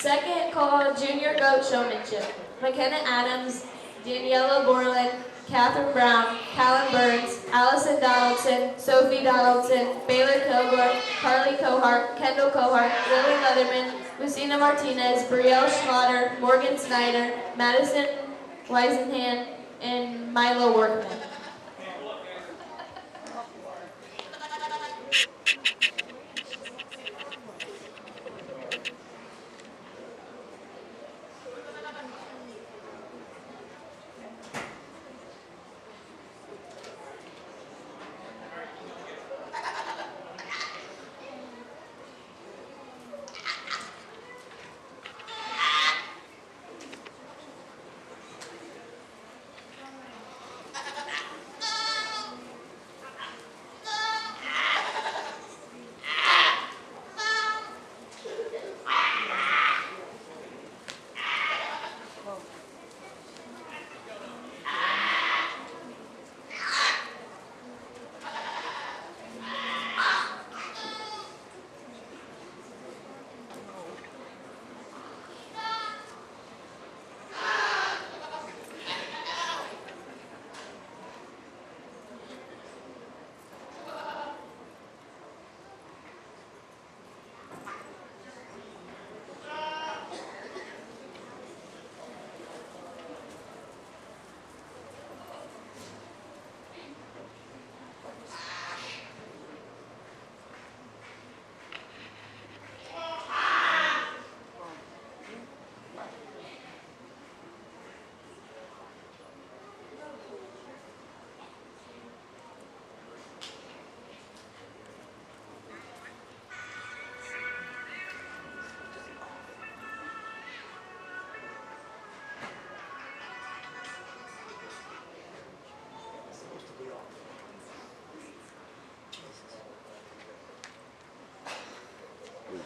Second call, junior goat showmanship. McKenna Adams, Daniela Borland, Catherine Brown, Callan Burns, Allison Donaldson, Sophie Donaldson, Baylor Kilgore, Carly Cohart, Kendall Cohart, Lily Leatherman, Lucina Martinez, Brielle Schlatter, Morgan Snyder, Madison Weisenhand, and Milo Workman.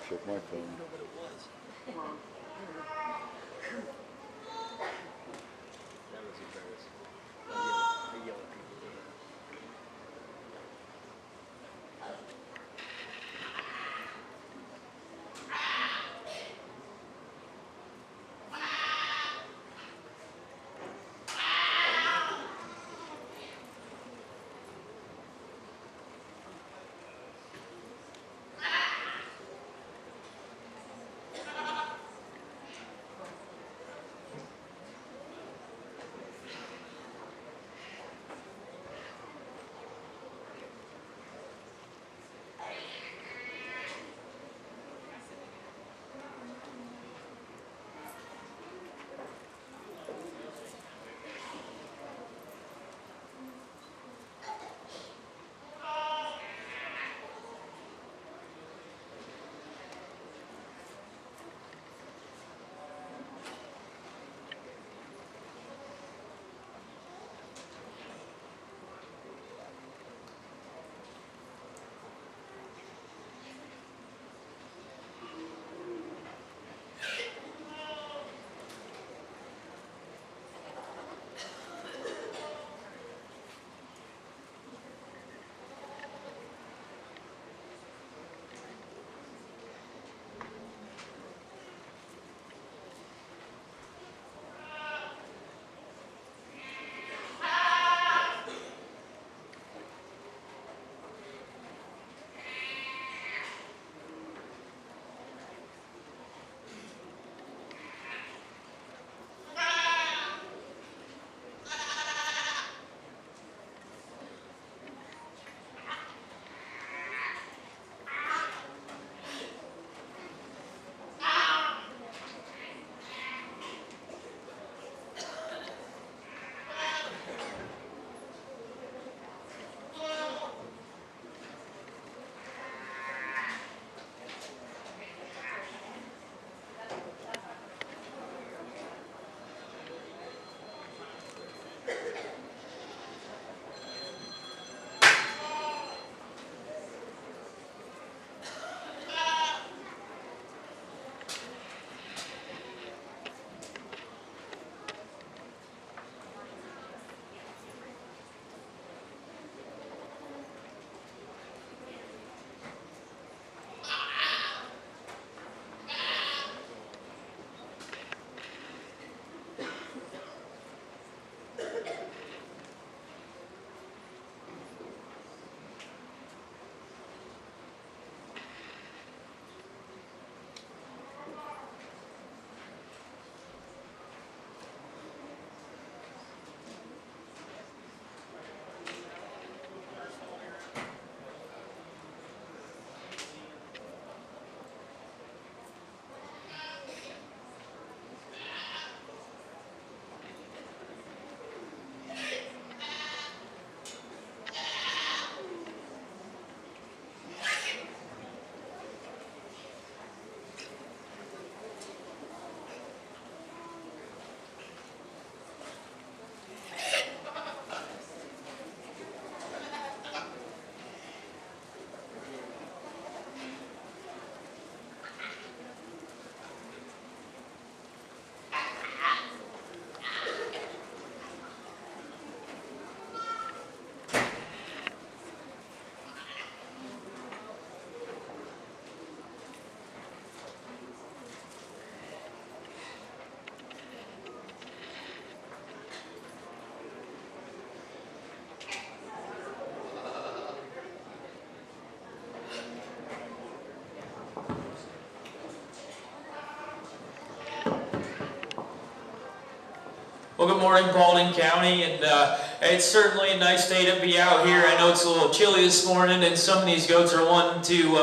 Check my phone. Well, good morning, Paulding County, and it's certainly a nice day to be out here. I know it's a little chilly this morning, and some of these goats are wanting to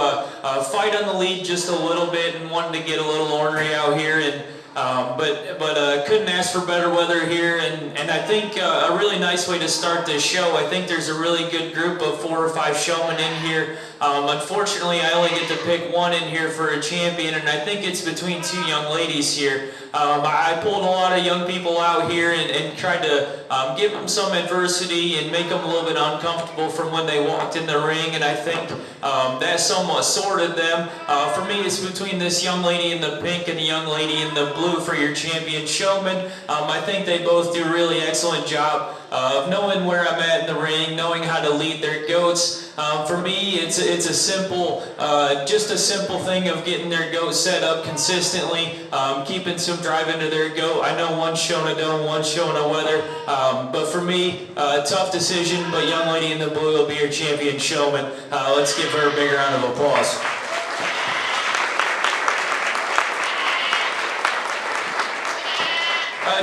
fight on the lead just a little bit and wanting to get a little ornery out here. And but couldn't ask for better weather here, and I think a really nice way to start this show. I think there's a really good group of 4 or 5 showmen in here. Unfortunately, I only get to pick one in here for a champion, and I think it's between 2 young ladies here. I pulled a lot of young people out here and tried to give them some adversity and make them a little bit uncomfortable from when they walked in the ring, and I think that somewhat sorted them. For me, it's between this young lady in the pink and the young lady in the blue for your champion showman. I think they both do a really excellent job of knowing where I'm at in the ring, knowing how to lead their goats. For me, it's a simple, just a simple thing of getting their goat set up consistently, keeping some drive into their goat. I know one's showing a dome, one's showing a weather, but for me, tough decision. But young lady in the blue will be your champion showman. Let's give her a big round of applause.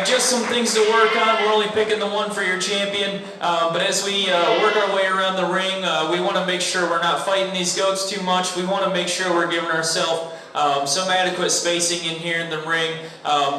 Just some things to work on. We're only picking the one for your champion, but as we work our way around the ring, we want to make sure we're not fighting these goats too much. We want to make sure we're giving ourselves some adequate spacing in here in the ring.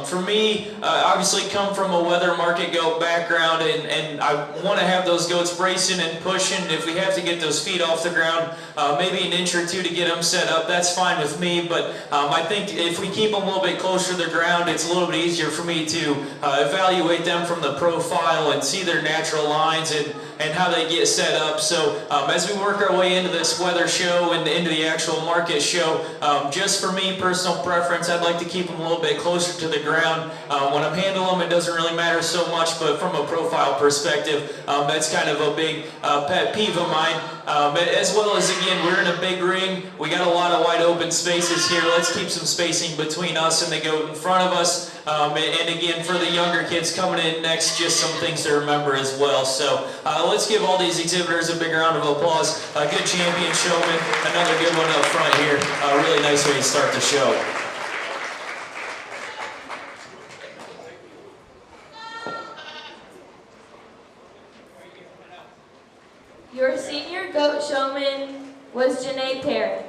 For me, obviously come from a weather market goat background, and I want to have those goats bracing and pushing. If we have to get those feet off the ground, maybe an inch or two to get them set up, that's fine with me. But I think if we keep them a little bit closer to the ground, it's a little bit easier for me to evaluate them from the profile and see their natural lines and how they get set up. So as we work our way into this weather show and into the actual market show, just for me, personal preference, I'd like to keep them a little bit closer to the ground. When I'm handling them, it doesn't really matter so much, but from a profile perspective, that's kind of a big pet peeve of mine. As well as, again, we're in a big ring. We got a lot of wide open spaces here. Let's keep some spacing between us and the goat in front of us. And again, for the younger kids coming in next, just some things to remember as well. So let's give all these exhibitors a big round of applause. Good champion showman, another good one up front here. A really nice way to start the show. Your senior goat showman was Perez.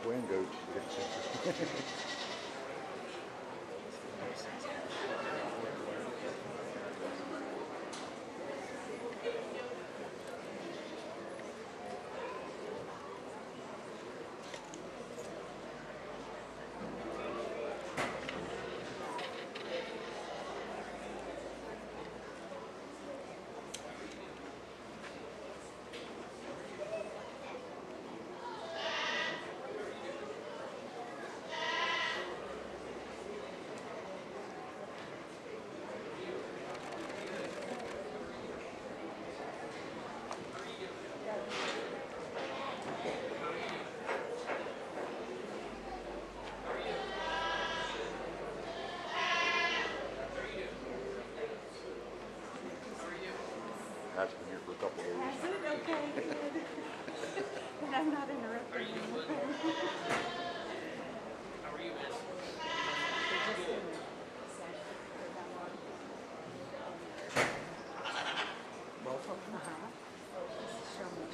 Buen goat. I've been here for a couple of days. Has it? Okay, good. And I'm not interrupting you. How are you, miss? Both of them, huh? Show me.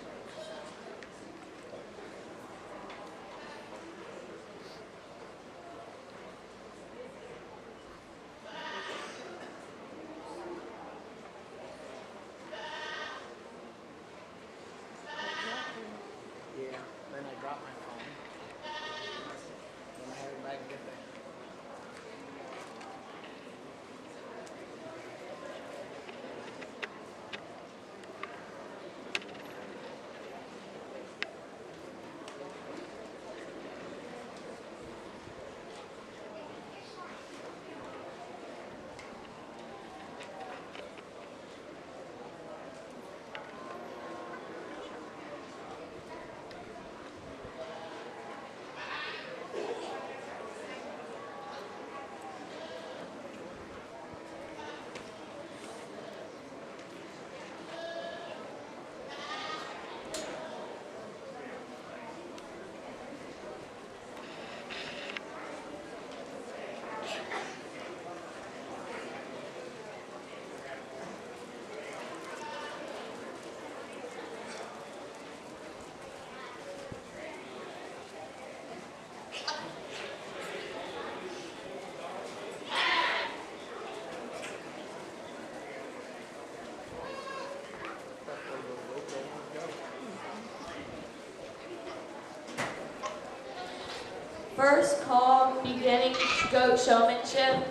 First call, beginning goat showmanship.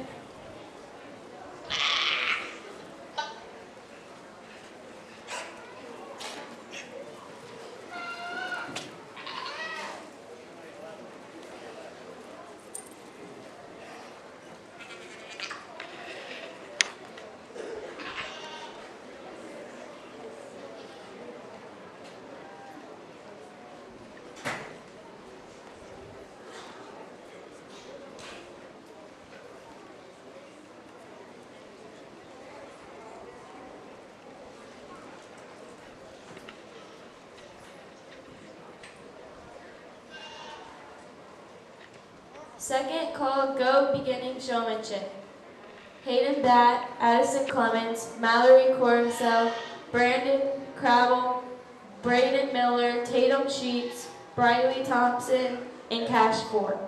Second call, goat beginning showmanship. Hayden Batt, Addison Clemens, Mallory Coruscant, Brandon Crabble, Braden Miller, Tatum Sheets, Briley Thompson, and Cash Ford.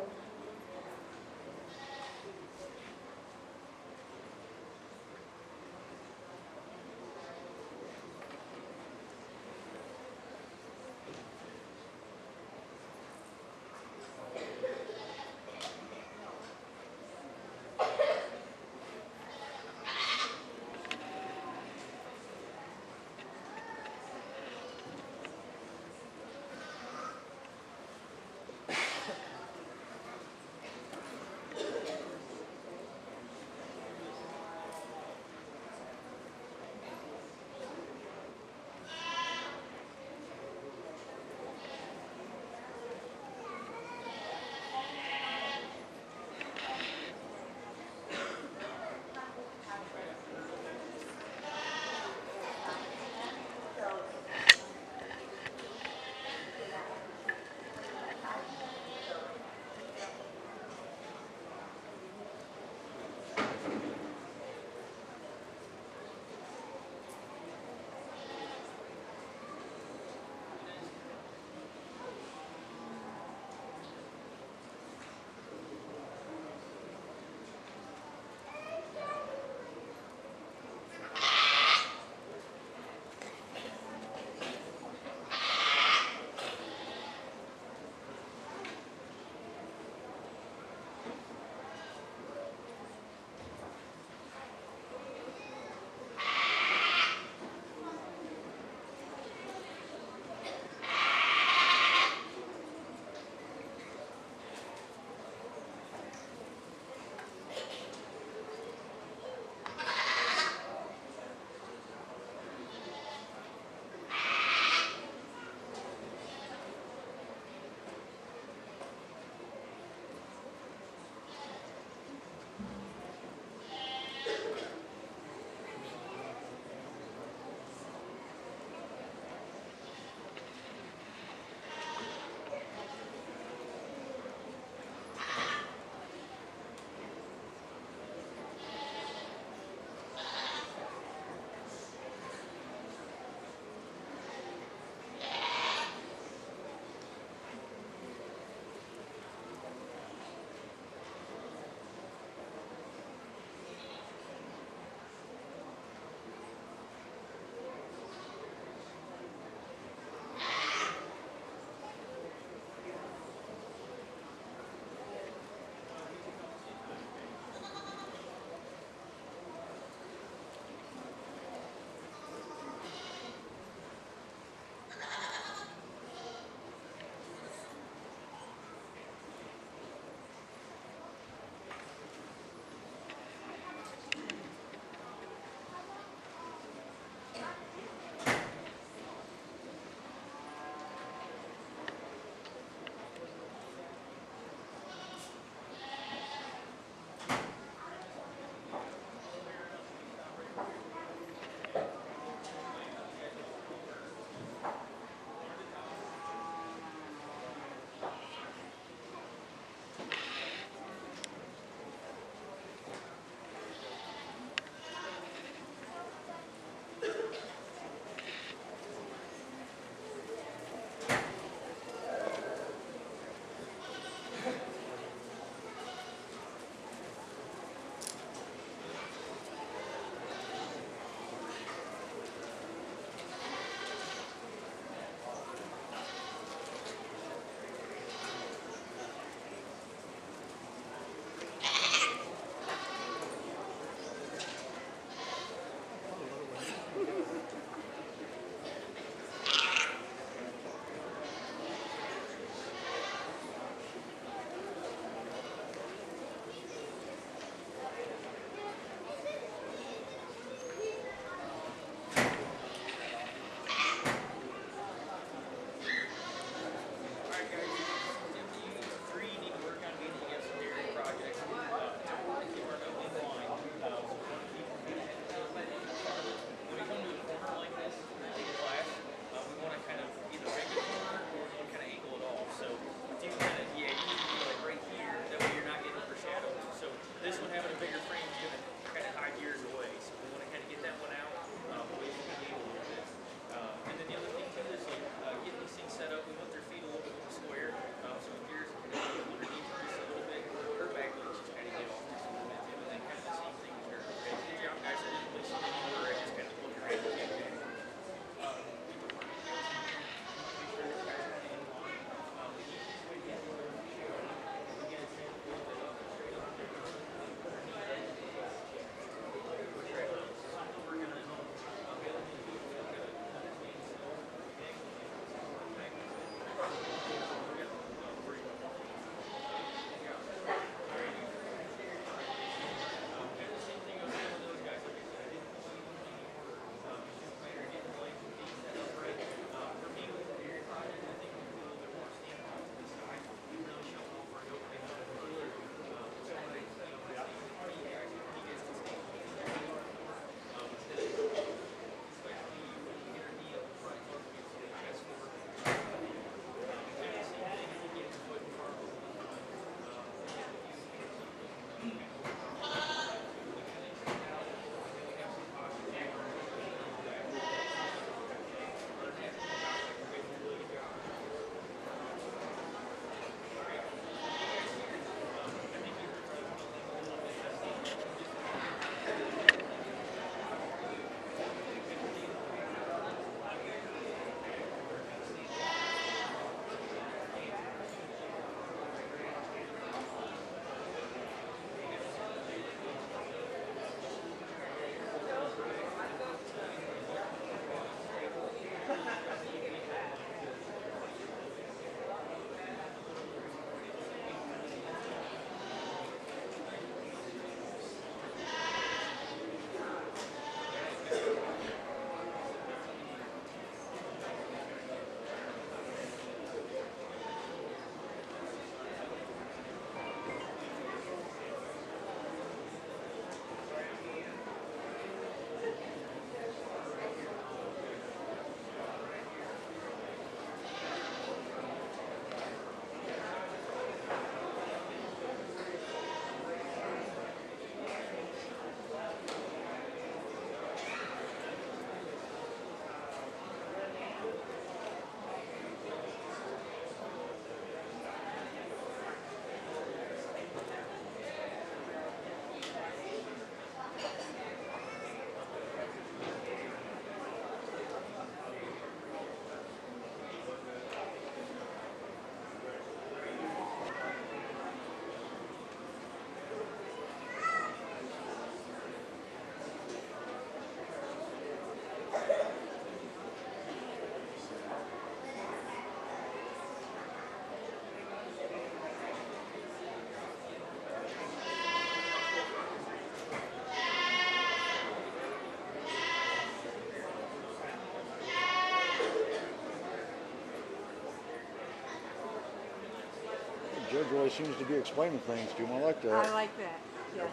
Judge really seems to be explaining things to him. I like that. I like that, yes.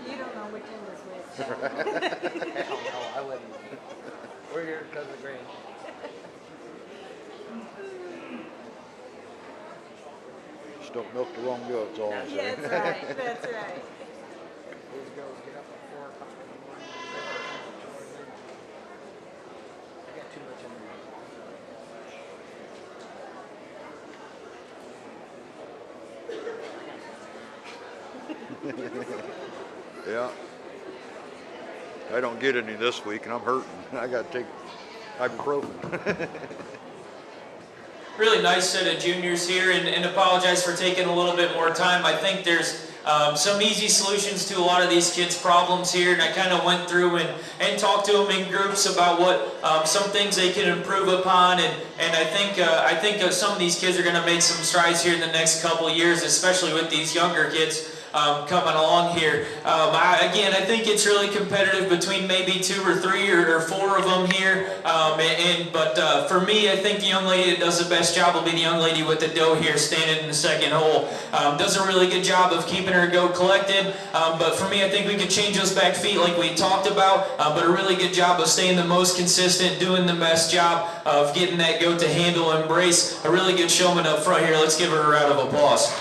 You don't know which one is which. Hell no, I wouldn't. We're here because of grain. Just don't milk the wrong goats, all I'm saying. That's right, that's right. These girls get up at 4 o'clock in the morning. I got too much in there. Yeah. I don't get any this week, and I'm hurting. I got to take ibuprofen. Really nice set of juniors here, and apologize for taking a little bit more time. I think there's some easy solutions to a lot of these kids' problems here, and I kind of went through and talked to them in groups about what some things they can improve upon, and I think some of these kids are going to make some strides here in the next couple of years, especially with these younger kids coming along here. I think it's really competitive between maybe 2 or 3 or 4 of them here. But for me, I think the young lady that does the best job will be the young lady with the dough here, standing in the second hole. Does a really good job of keeping her goat collected. But for me, I think we could change those back feet like we talked about. But a really good job of staying the most consistent, doing the best job of getting that goat to handle and brace. A really good showman up front here. Let's give her a round of applause.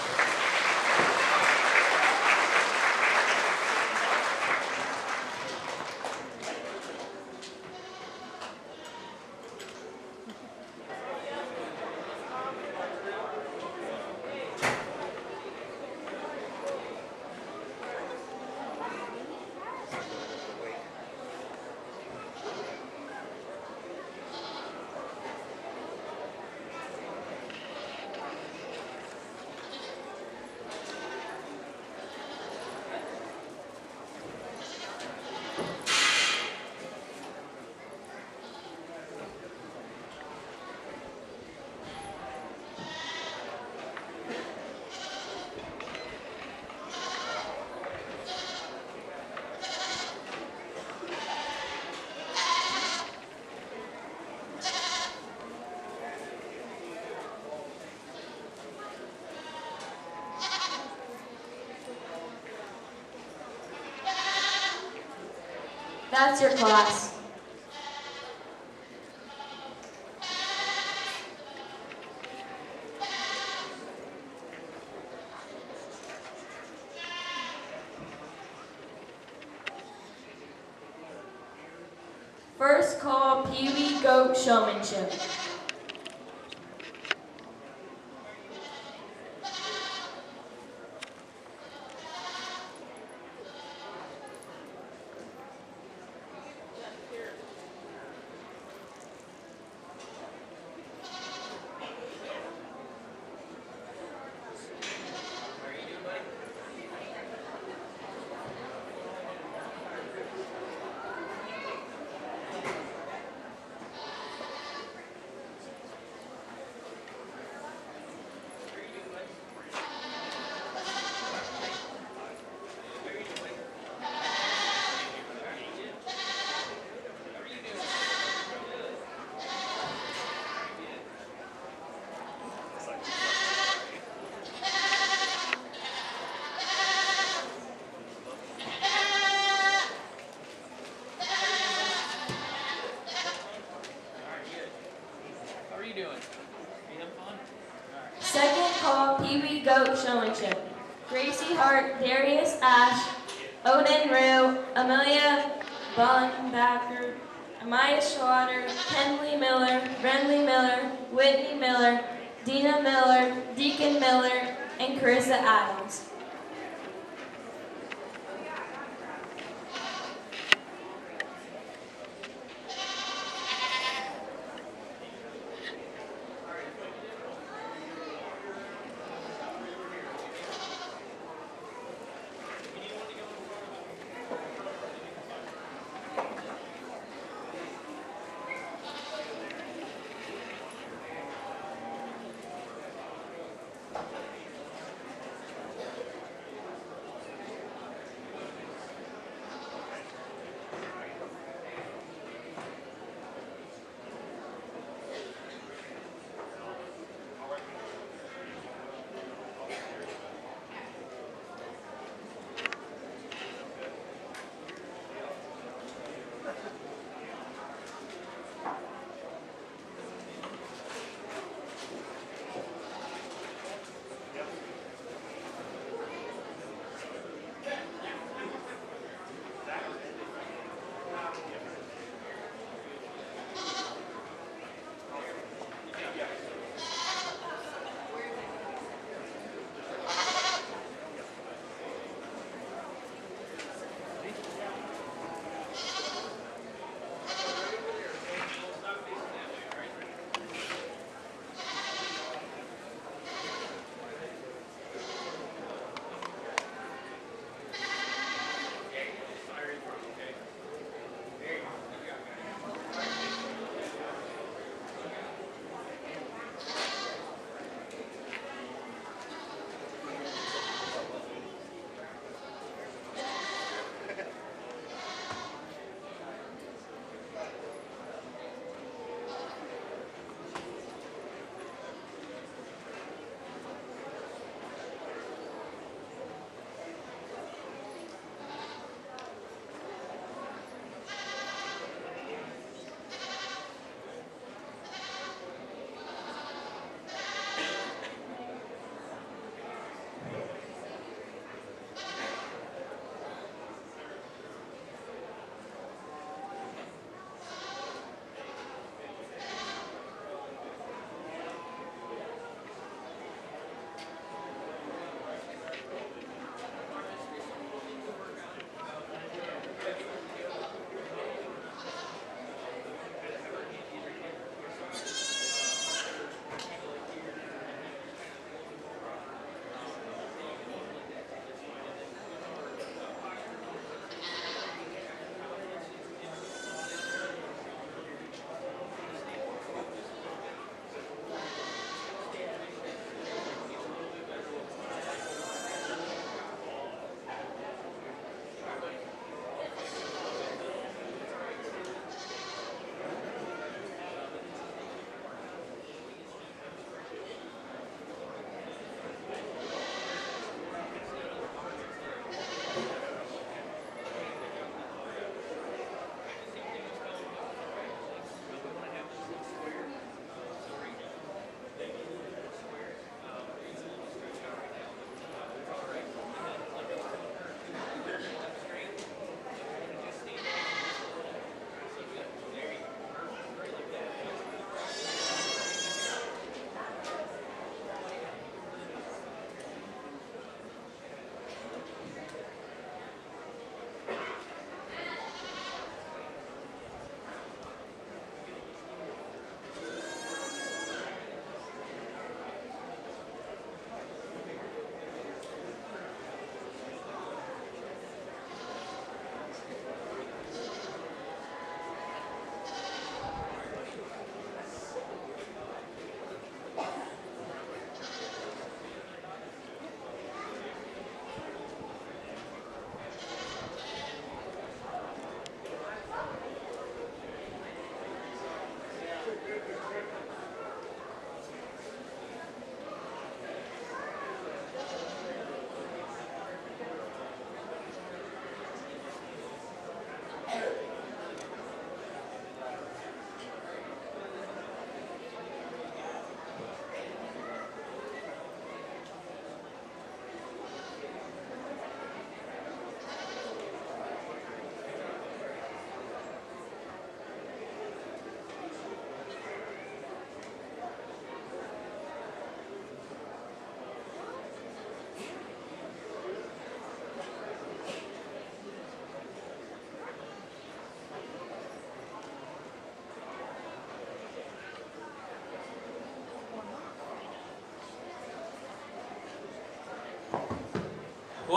That's your class. First call, Pee Wee Goat Showmanship. Second call, Pee Wee Goat Showmanship. Gracie Hart, Darius Ash, Odin Rue, Amelia Bullenbacker, Amaya Schwatter, Kenley Miller, Brenley Miller, Whitney Miller, Dina Miller, Deacon Miller, and Carissa Adams.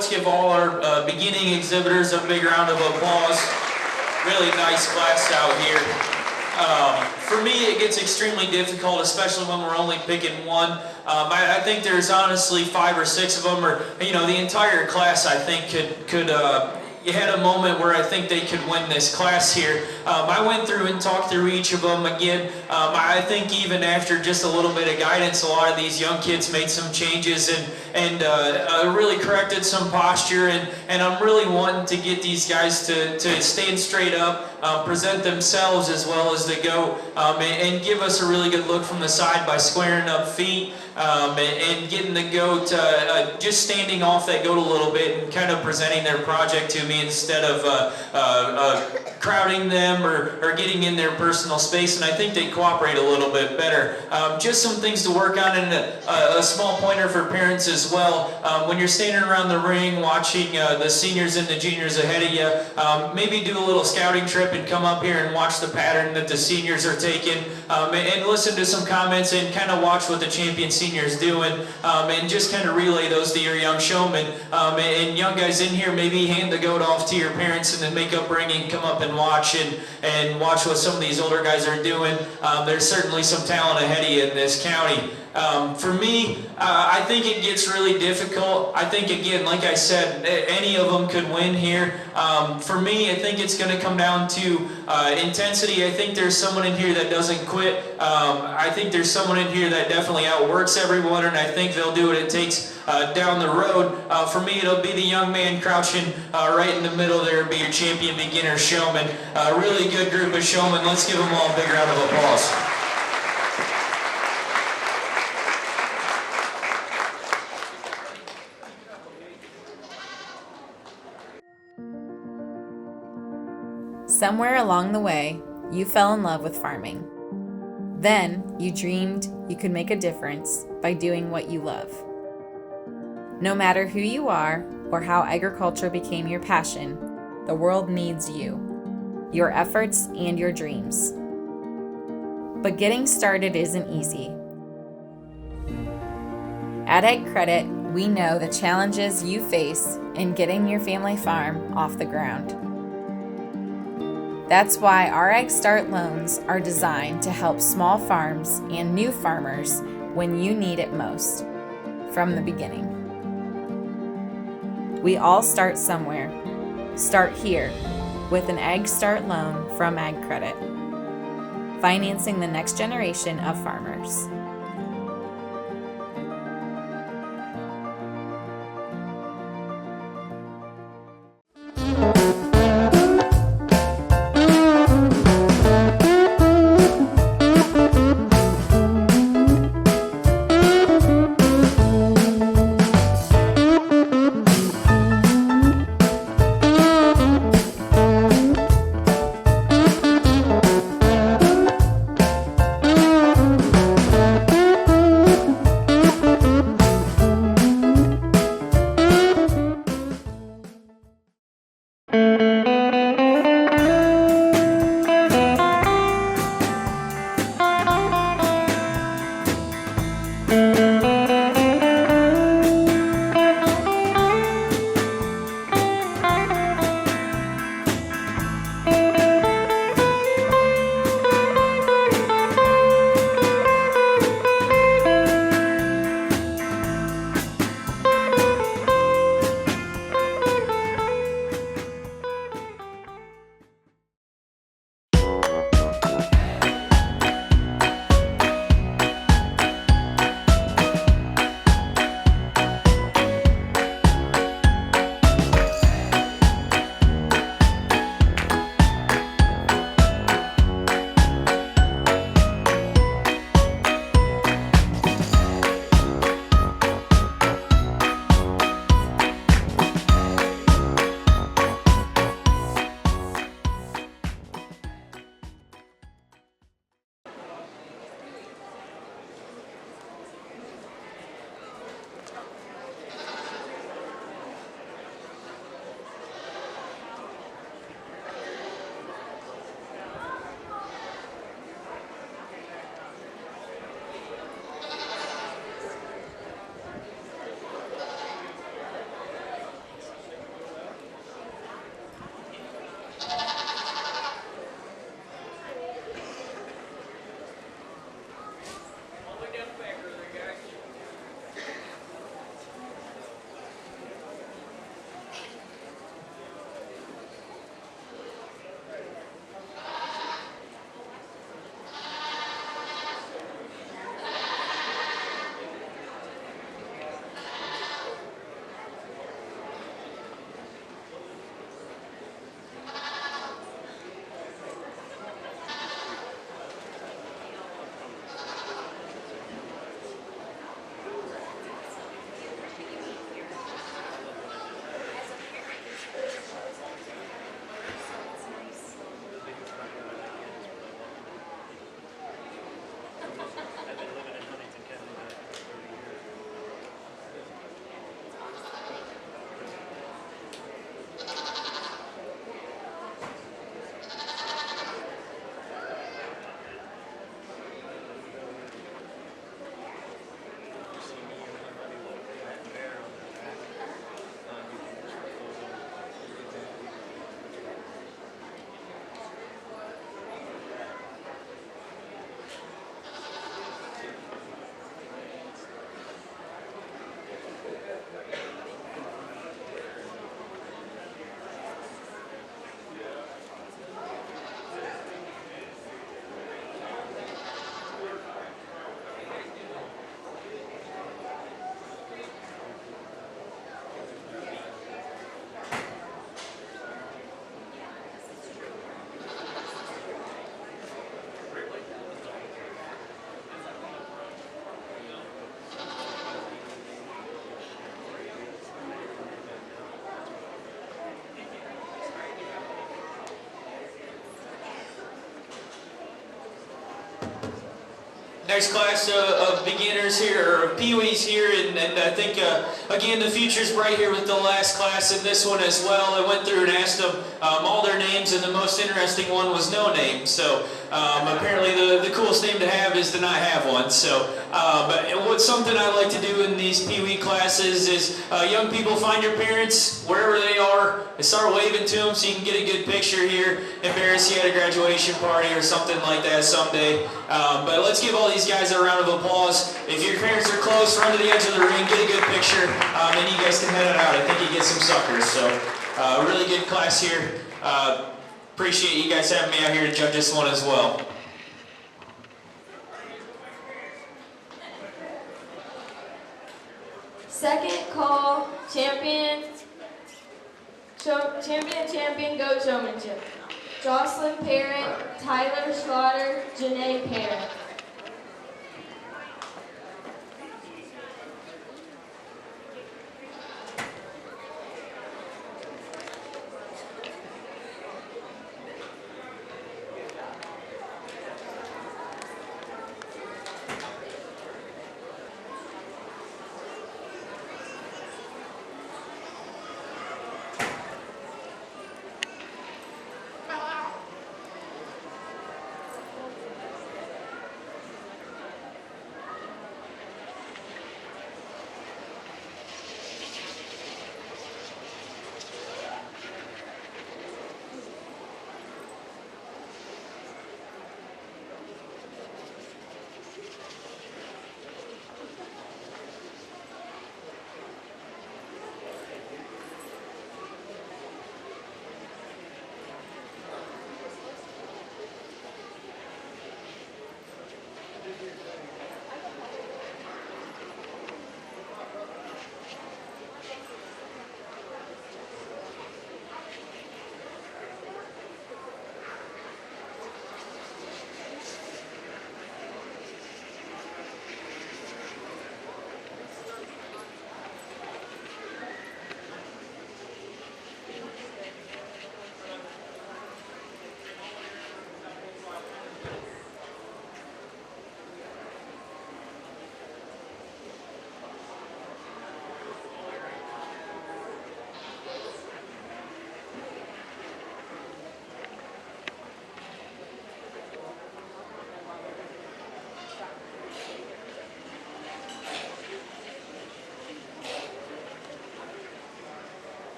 let's give all our beginning exhibitors a big round of applause. Really nice class out here. For me, it gets extremely difficult, especially when we're only picking one. I think there's honestly 5 or 6 of them, or the entire class. I think could you had a moment where I think they could win this class here. I went through and talked through each of them again. I think even after just a little bit of guidance, a lot of these young kids made some changes and really corrected some posture. And I'm really wanting to get these guys to stand straight up, present themselves as well as to go and give us a really good look from the side by squaring up feet. And getting the goat, just standing off that goat a little bit and kind of presenting their project to me instead of crowding them or getting in their personal space. And I think they cooperate a little bit better. Just some things to work on, and a small pointer for parents as well. When you're standing around the ring watching the seniors and the juniors ahead of you, maybe do a little scouting trip and come up here and watch the pattern that the seniors are taking, and listen to some comments and kind of watch what the champion seniors doing, and just kind of relay those to your young showmen. And young guys in here, maybe hand the goat off to your parents and then make up ring and come up and watch watch what some of these older guys are doing. There's certainly some talent ahead of you in this county. For me, I think it gets really difficult. I think, again, like I said, any of them could win here. For me, I think it's going to come down to intensity. I think there's someone in here that doesn't quit. I think there's someone in here that definitely outworks everyone, and I think they'll do what it takes down the road. For me, it'll be the young man crouching right in the middle there, be your champion beginner showman. A really good group of showmen. Let's give them all a big round of applause. Somewhere along the way, you fell in love with farming. Then you dreamed you could make a difference by doing what you love. No matter who you are or how agriculture became your passion, the world needs you, your efforts, and your dreams. But getting started isn't easy. At Ag Credit, we know the challenges you face in getting your family farm off the ground. That's why our Ag Start loans are designed to help small farms and new farmers when you need it most, from the beginning. We all start somewhere. Start here with an Ag Start loan from Ag Credit, financing the next generation of farmers. next class of beginners here, or peewees here, and I think, again, the future's bright here with the last class and this one as well. I went through and asked them all their names, and the most interesting one was no name. So apparently the coolest name to have is to not have one. So, but what's something I like to do in these peewee classes is young people find your parents wherever they are and start waving to them so you can get a good picture here. Embarrass you at a graduation party or something like that someday. But let's give all these guys a round of applause. If your parents are close, run to the edge of the ring, get a good picture, and you guys can head it out. I think you get some suckers. So a really good class here. Appreciate you guys having me out here to judge this one as well. Second call, champion goat showmanship. Jocelyn Parent, Tyler Slaughter, Janae Parent.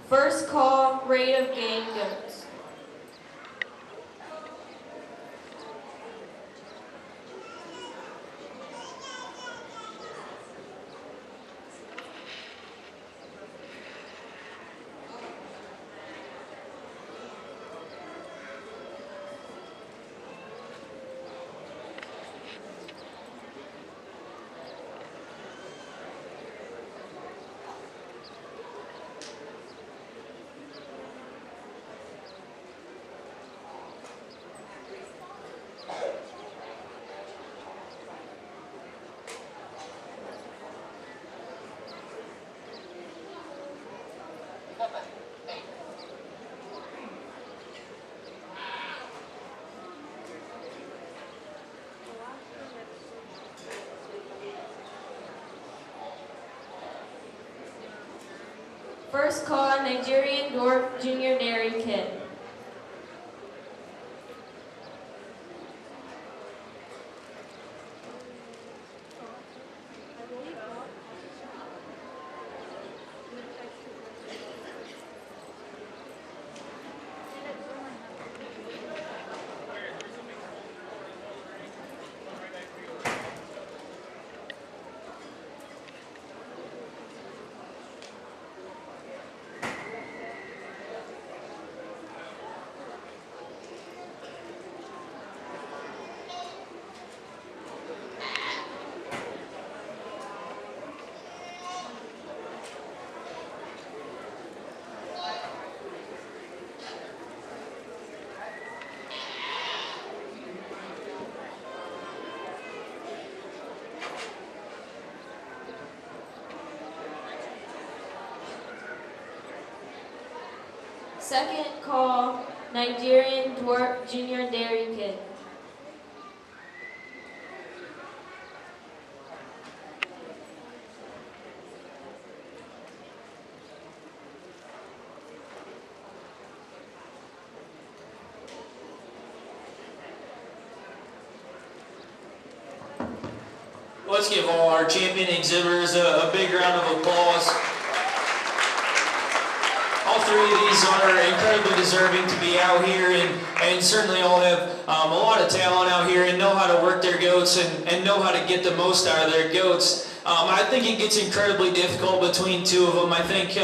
First call, rate of gain goats. First call, Nigerian Dwarf Junior Dairy Kid. Second call, Nigerian Dwarf Junior Dairy Kid. Let's give all our champion exhibitors a big round of applause. All three of these are incredibly deserving to be out here, and certainly all have a lot of talent out here and know how to work their goats and know how to get the most out of their goats. I think it gets incredibly difficult between two of them. I think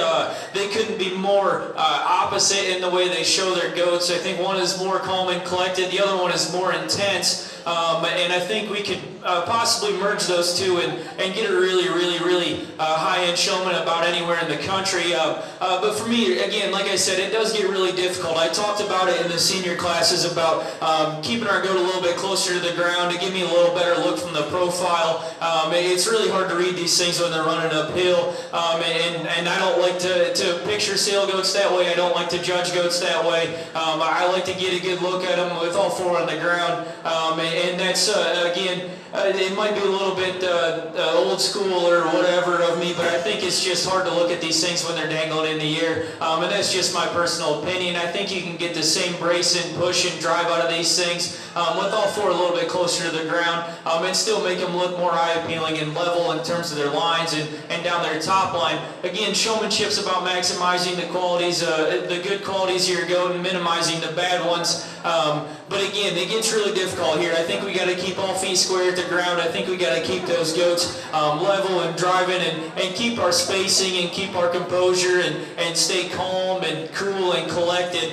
they couldn't be more opposite in the way they show their goats. I think one is more calm and collected, the other one is more intense. And I think we could possibly merge those two and get a really high-end showman about anywhere in the country. But for me, again, like I said, it does get really difficult. I talked about it in the senior classes about keeping our goat a little bit closer to the ground to give me a little better look from the profile. It's really hard to read these things when they're running uphill, and I don't like to picture sale goats that way. I don't like to judge goats that way. I like to get a good look at them with all four on the ground, and that's, again, it might be a little bit old school or whatever of me, but I think it's just hard to look at these things when they're dangling in the air, and that's just my personal opinion. I think you can get the same brace and push and drive out of these things with all four a little bit closer to the ground, and still make them look more eye-appealing and level in terms of their lines and down their top line. Again, showmanship's about maximizing the qualities, the good qualities of your goat and minimizing the bad ones. But again, it gets really difficult here. I think we got to keep all feet square at the ground. I think we got to keep those goats level and driving and keep our spacing and keep our composure and stay calm and cool and collected.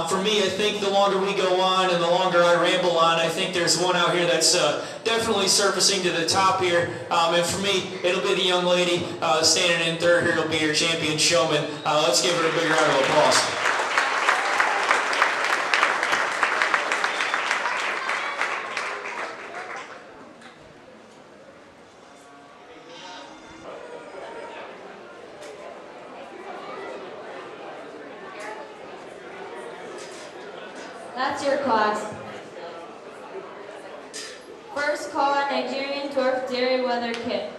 For me, I think the longer we go on and the longer I ramble on, I think there's one out here that's definitely surfacing to the top here. And for me, it'll be the young lady standing in third here. It'll be your champion showman. Let's give her a big round of applause. That's your class. First call, Nigerian Dwarf Dairy Weather Kit.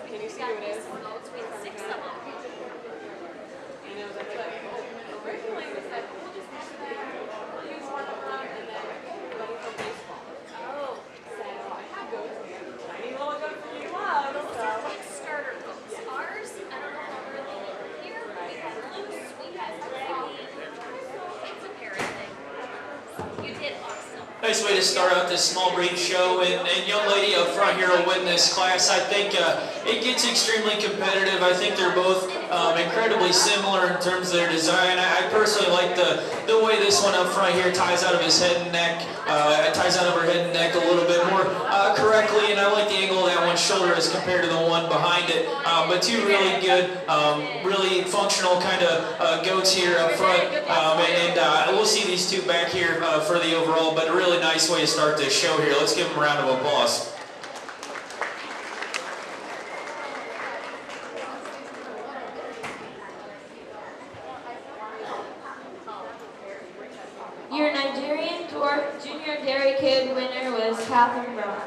Can you see who it is? I know, that's like, originally it was like, we'll just have that, use one of them, and then ready for baseball. Oh. So I have goats, tiny little goats that we love. Those are like starter goats. Ours, I don't know how really here, we have loose, we have leggy. It's a Perez thing. You did awesome. Nice way to start out this small breed show, and young lady up front here will win this class. I think it gets extremely competitive. I think they're both incredibly similar in terms of their design. I personally like the way this one up front here ties out of his head and neck, ties out of her head and neck a little bit more correctly, and I like the angle of that one's shoulder as compared to the one behind it. But two really good, really functional kind of goats here up front, and we'll see these two back here for the overall, but a really nice way to start this show here. Let's give them a round of applause. Your Nigerian Dwarf Junior Dairy Kid winner was Catherine Brown.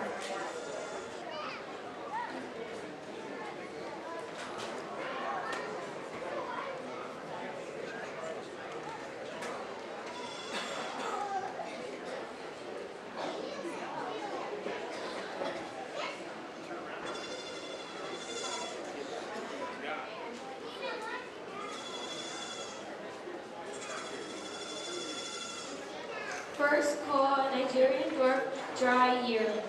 First call, Nigerian Dwarf Dry Yearling.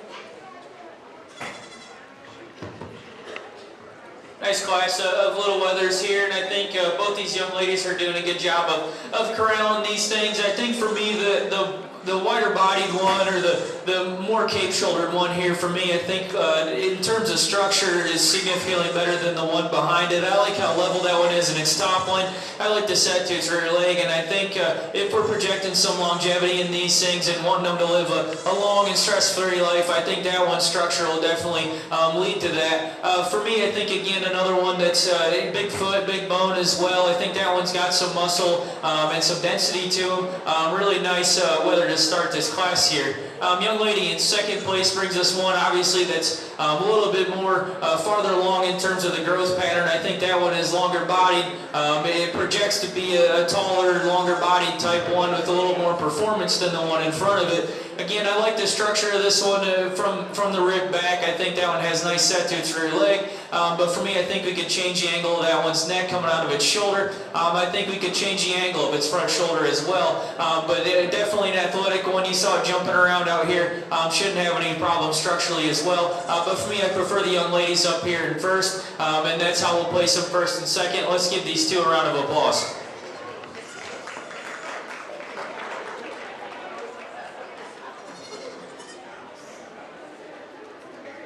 Nice class of little weathers here, and I think both these young ladies are doing a good job of corralling these things. I think for me, the whiter bodied one or the the more cape-shouldered one here for me, I think in terms of structure is significantly better than the one behind it. I like how level that one is in its top line. I like the set to its rear leg, and I think if we're projecting some longevity in these things and wanting them to live a long and stress-free life, I think that one structure will definitely lead to that. For me, I think again another one that's big foot, big bone as well. I think that one's got some muscle and some density to them. Really nice weather to start this class here. Young lady in second place brings us one, obviously, that's a little bit more farther along in terms of the growth pattern. I think that one is longer bodied. It projects to be a taller, longer bodied type one with a little more performance than the one in front of it. Again, I like the structure of this one from the rib back. I think that one has nice set to its rear leg. But for me, I think we could change the angle of that one's neck coming out of its shoulder. I think we could change the angle of its front shoulder as well. But definitely an athletic one. You saw it jumping around out here. Shouldn't have any problem structurally as well. But for me, I prefer the young ladies up here in first. And that's how we'll place them first and second. Let's give these two a round of applause.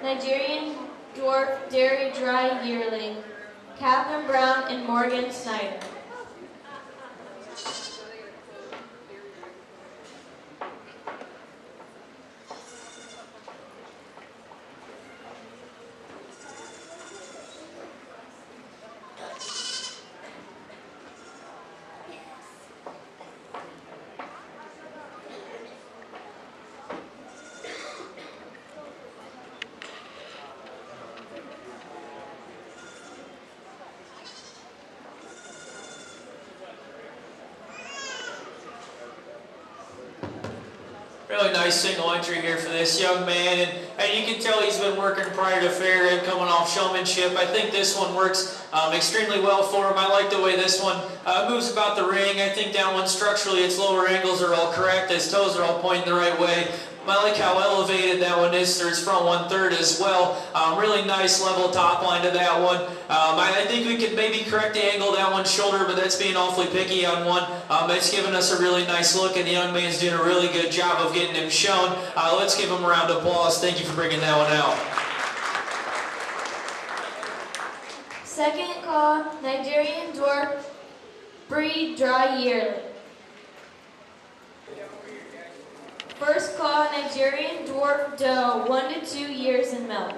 Nigerian Dwarf Dairy Dry Yearling, Catherine Brown and Morgan Snyder. Really nice single entry here for this young man, and you can tell he's been working prior to fair and coming off showmanship. I think this one works extremely well for him. I like the way this one moves about the ring. I think that one structurally, its lower angles are all correct. His toes are all pointing the right way. I like how elevated that one is through its front 1/3 as well. Really nice level top line to that one. I think we could maybe correct the angle of that one's shoulder, but that's being awfully picky on one. It's given us a really nice look, and the young man's doing a really good job of getting him shown. Let's give him a round of applause. Thank you for bringing that one out. Second call, Nigerian Dwarf Breed Dry Yearling. First call, Nigerian Dwarf Doe, 1 to 2 years in milk.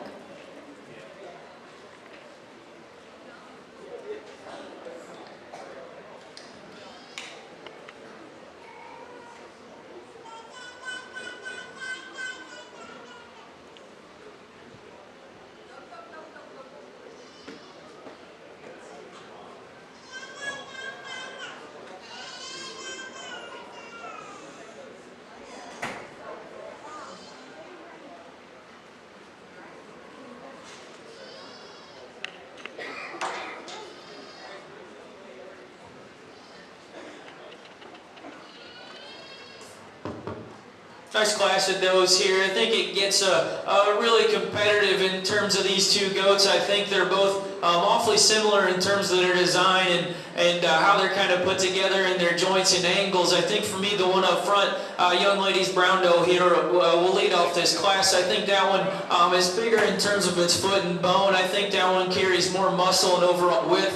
Nice class of does here. I think it gets really competitive in terms of these two goats. I think they're both awfully similar in terms of their design and how they're kind of put together in their joints and angles. I think for me, the one up front, young lady's brown doe here, will lead off this class. I think that one is bigger in terms of its foot and bone. I think that one carries more muscle and overall width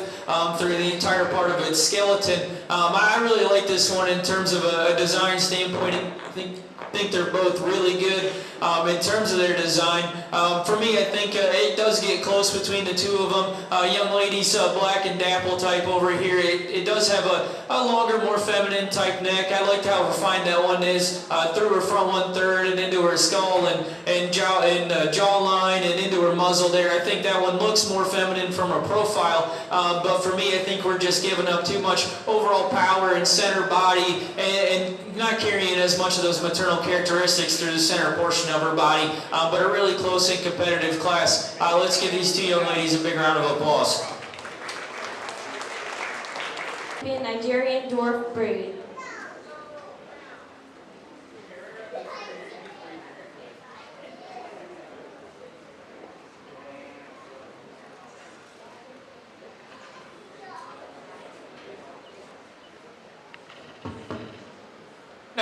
through the entire part of its skeleton. I really like this one in terms of a design standpoint. I think they're both really good in terms of their design. For me, I think it does get close between the two of them. Young lady's black and dapple type over here. It does have a longer, more feminine type neck. I liked how refined that one is through her front 1/3 and into her skull and jawline and into her muzzle there. I think that one looks more feminine from her profile. But for me, I think we're just giving up too much overall power and center body and not carrying as much of those maternal characteristics through the center portion of her body, but a really close and competitive class. Let's give these two young ladies a big round of applause. Nigerian Dwarf Breed.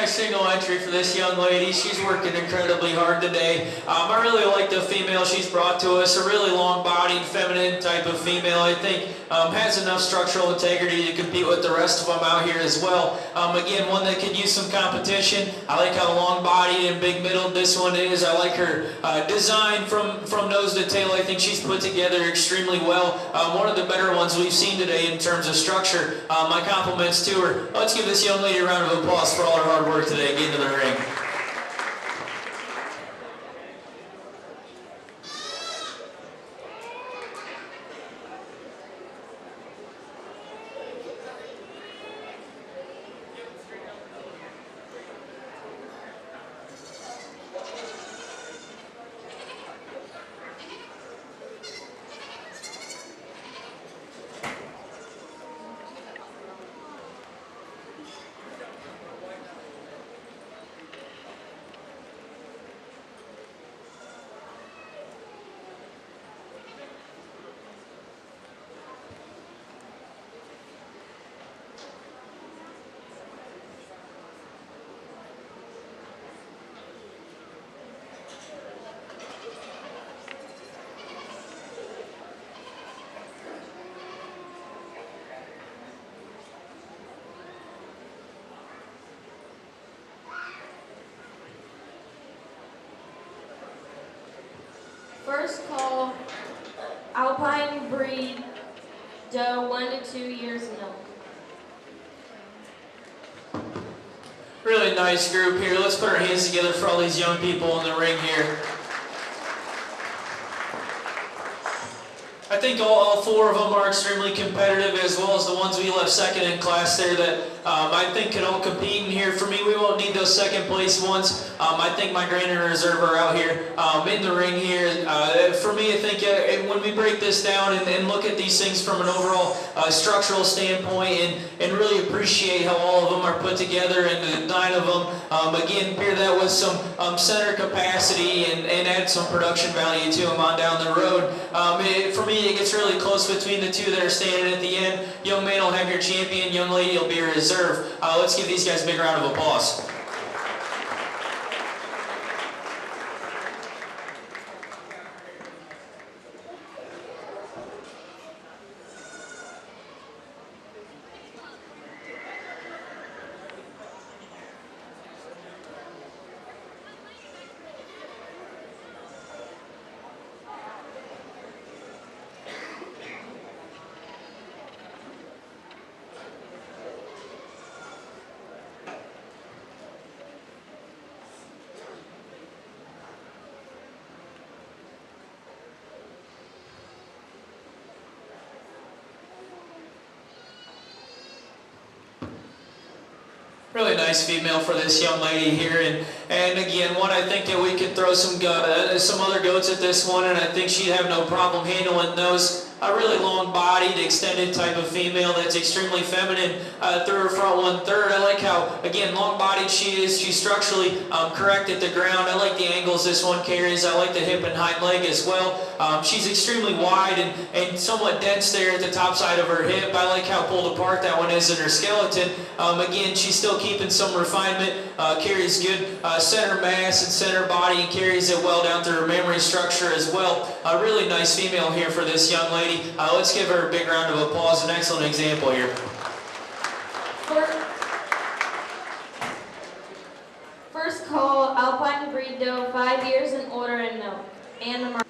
nice single entry for this young lady. She's working incredibly hard today. I really like the female she's brought to us, a really long-bodied, feminine type of female. I think has enough structural integrity to compete with the rest of them out here as well. Again, one that could use some competition. I like how long-bodied and big-middled this one is. I like her design from nose to tail. I think she's put together extremely well. One of the better ones we've seen today in terms of structure. My compliments to her. Let's give this young lady a round of applause for all her hard work today getting to the ring. First call, Alpine breed, doe 1 to 2 years milk. Really nice group here. Let's put our hands together for all these young people in the ring here. I think all four of them are extremely competitive, as well as the ones we left second in class there that I think can all compete in here. For me, we won't need those second place ones. I think my grand and reserve are out here in the ring here. For me, I think when we break this down and look at these things from an overall structural standpoint and really appreciate how all of them are put together and the 9 of them, again, pair that with some center capacity and add some production value to them on down the road. For me, it gets really close between the 2 that are standing at the end. Young man will have your champion, young lady will be your reserve. Let's give these guys a big round of applause. Really nice female for this young lady here, and again, one I think that we could throw some other goats at this one, and I think she'd have no problem handling those. A really long-bodied, extended type of female that's extremely feminine through her front 1/3. I like how, again, long-bodied she is. She's structurally correct at the ground. I like the angles this one carries. I like the hip and hind leg as well. She's extremely wide and somewhat dense there at the top side of her hip. I like how pulled apart that one is in her skeleton. Again, she's still keeping some refinement, carries good center mass and center body, and carries it well down through her memory structure as well. A really nice female here for this young lady. Let's give her a big round of applause. An excellent example here. First call, Alpine breed doe 5 years and older in milk. And the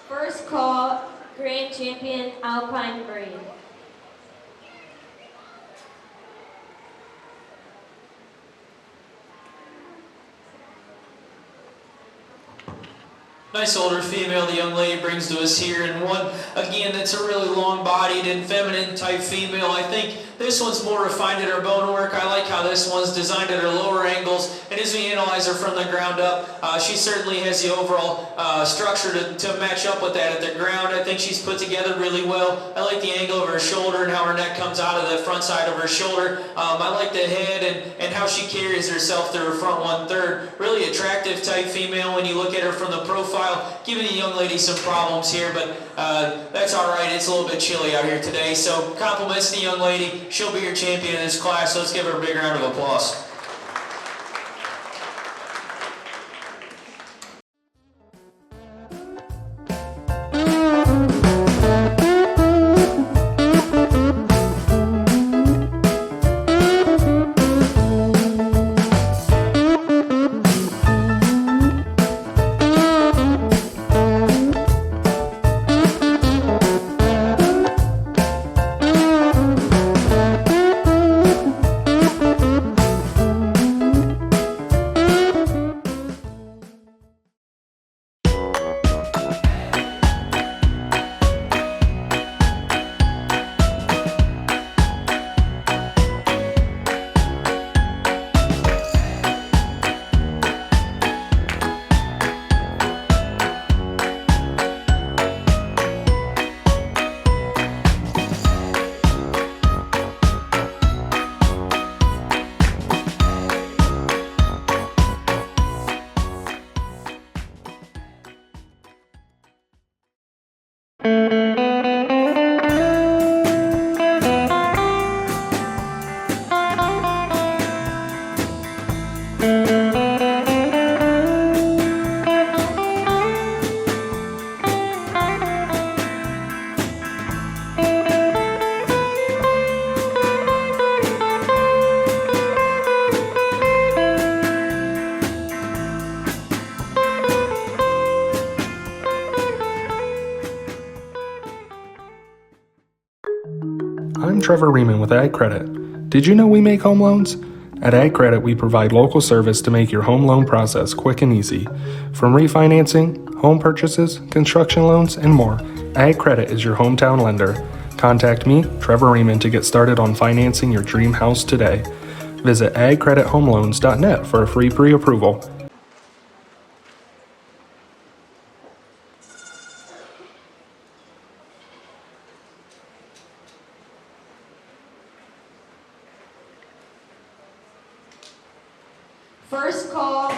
First call, grand champion, Alpine breed. Nice older female the young lady brings to us here, and one, again, that's a really long-bodied and feminine type female. I think this one's more refined at her bone work. I like how this one's designed at her lower angles, and as we analyze her from the ground up, she certainly has the overall structure to match up with that at the ground. I think she's put together really well. I like the angle of her shoulder and how her neck comes out of the front side of her shoulder. I like the head and how she carries herself through her front 1/3. Really attractive type female when you look at her from the profile. profile, giving the young lady some problems here, but that's all right. It's a little bit chilly out here today. So compliments to the young lady. She'll be your champion in this class. So let's give her a big round of applause. I'm Trevor Riemann with Ag Credit. Did you know we make home loans? At Ag Credit, we provide local service to make your home loan process quick and easy. From refinancing, home purchases, construction loans, and more, Ag Credit is your hometown lender. Contact me, Trevor Riemann, to get started on financing your dream house today. Visit agcredithomeloans.net for a free pre-approval. First call,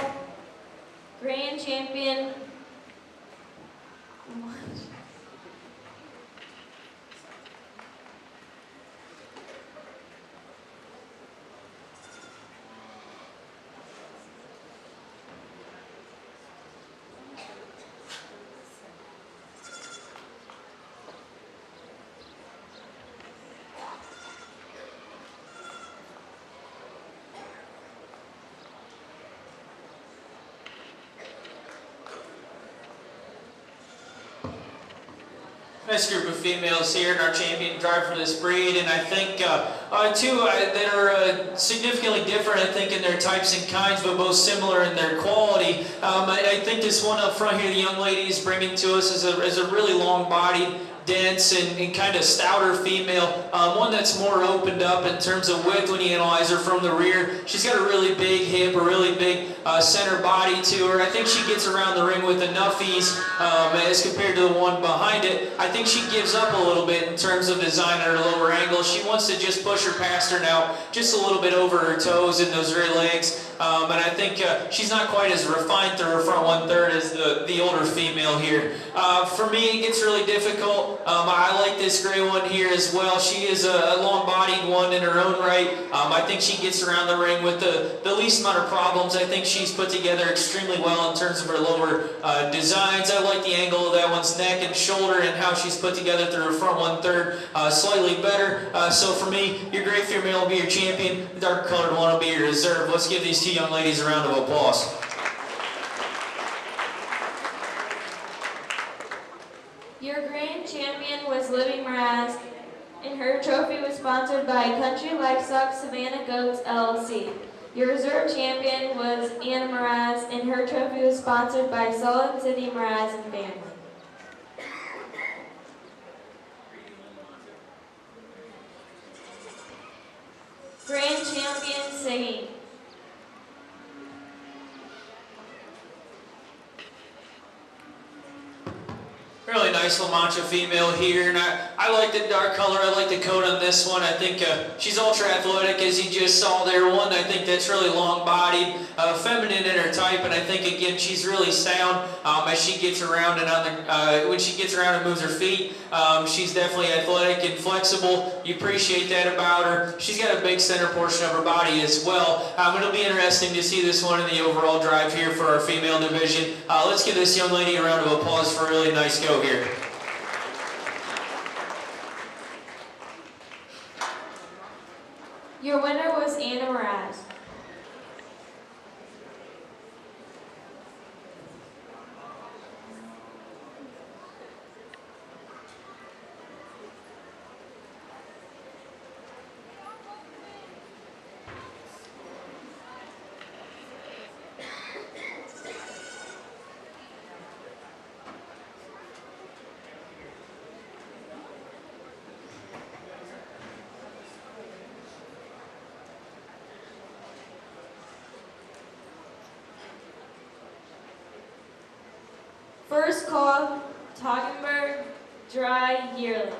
grand champion. Nice group of females here in our champion drive for this breed, and I think two that are significantly different, I think, in their types and kinds, but both similar in their quality. I think this one up front here, the young lady is bringing to us is a really long-bodied, dense, and kind of stouter female, one that's more opened up in terms of width when you analyze her from the rear. She's got a really big hip, a really big center body to her. I think she gets around the ring with enough ease as compared to the one behind it. I think she gives up a little bit in terms of design at her lower angle. She wants to just push her past her now, just a little bit over her toes and those rear legs. And I think she's not quite as refined through her front 1/3 as the older female here. For me, it gets really difficult. I like this gray one here as well. She is a long-bodied one in her own right. I think she gets around the ring with the least amount of problems. I think she's put together extremely well in terms of her lower designs. I like the angle of that one's neck and shoulder and how she's put together through her front 1/3 slightly better. So for me, your gray female will be your champion. The dark colored one will be your reserve. Let's give these two young ladies a round of applause. Your grand champion was Libby Mraz, and her trophy was sponsored by Country Livestock Savannah Goats LLC. Your reserve champion was Anna Mraz, and her trophy was sponsored by Salt City Mraz and family. Grand champion singing. Really nice nice La Mancha female here, and I like the dark color. I like the coat on this one. I think she's ultra athletic, as you just saw there. One, I think that's really long-bodied, feminine in her type, and I think again she's really sound as she gets around and when she gets around and moves her feet. She's definitely athletic and flexible. You appreciate that about her. She's got a big center portion of her body as well. It'll be interesting to see this one in the overall drive here for our female division. Let's give this young lady a round of applause for a really nice go here. Your winner was Anna Raz. First call, Toggenburg Dry Yearling.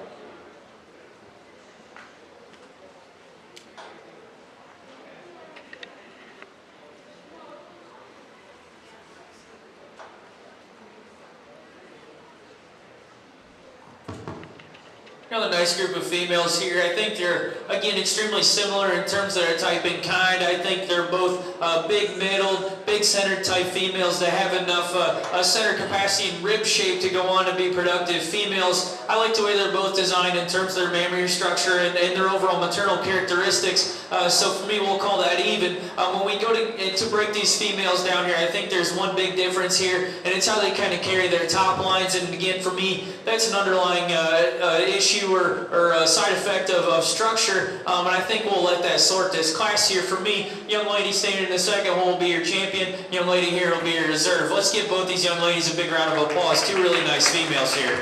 Another nice group of females here. I think they're, again, extremely similar in terms of their type and kind. I think they're both big middle, big center type females that have enough center capacity and rib shape to go on to be productive females. I like the way they're both designed in terms of their mammary structure and their overall maternal characteristics. So for me, we'll call that even. When we go to break these females down here, I think there's one big difference here, and it's how they kind of carry their top lines. And again, for me, that's an underlying issue or a side effect of structure, and I think we'll let that sort this class here. For me, young lady standing in the second one will be your champion. Young lady here will be your reserve. Let's give both these young ladies a big round of applause. Two really nice females here.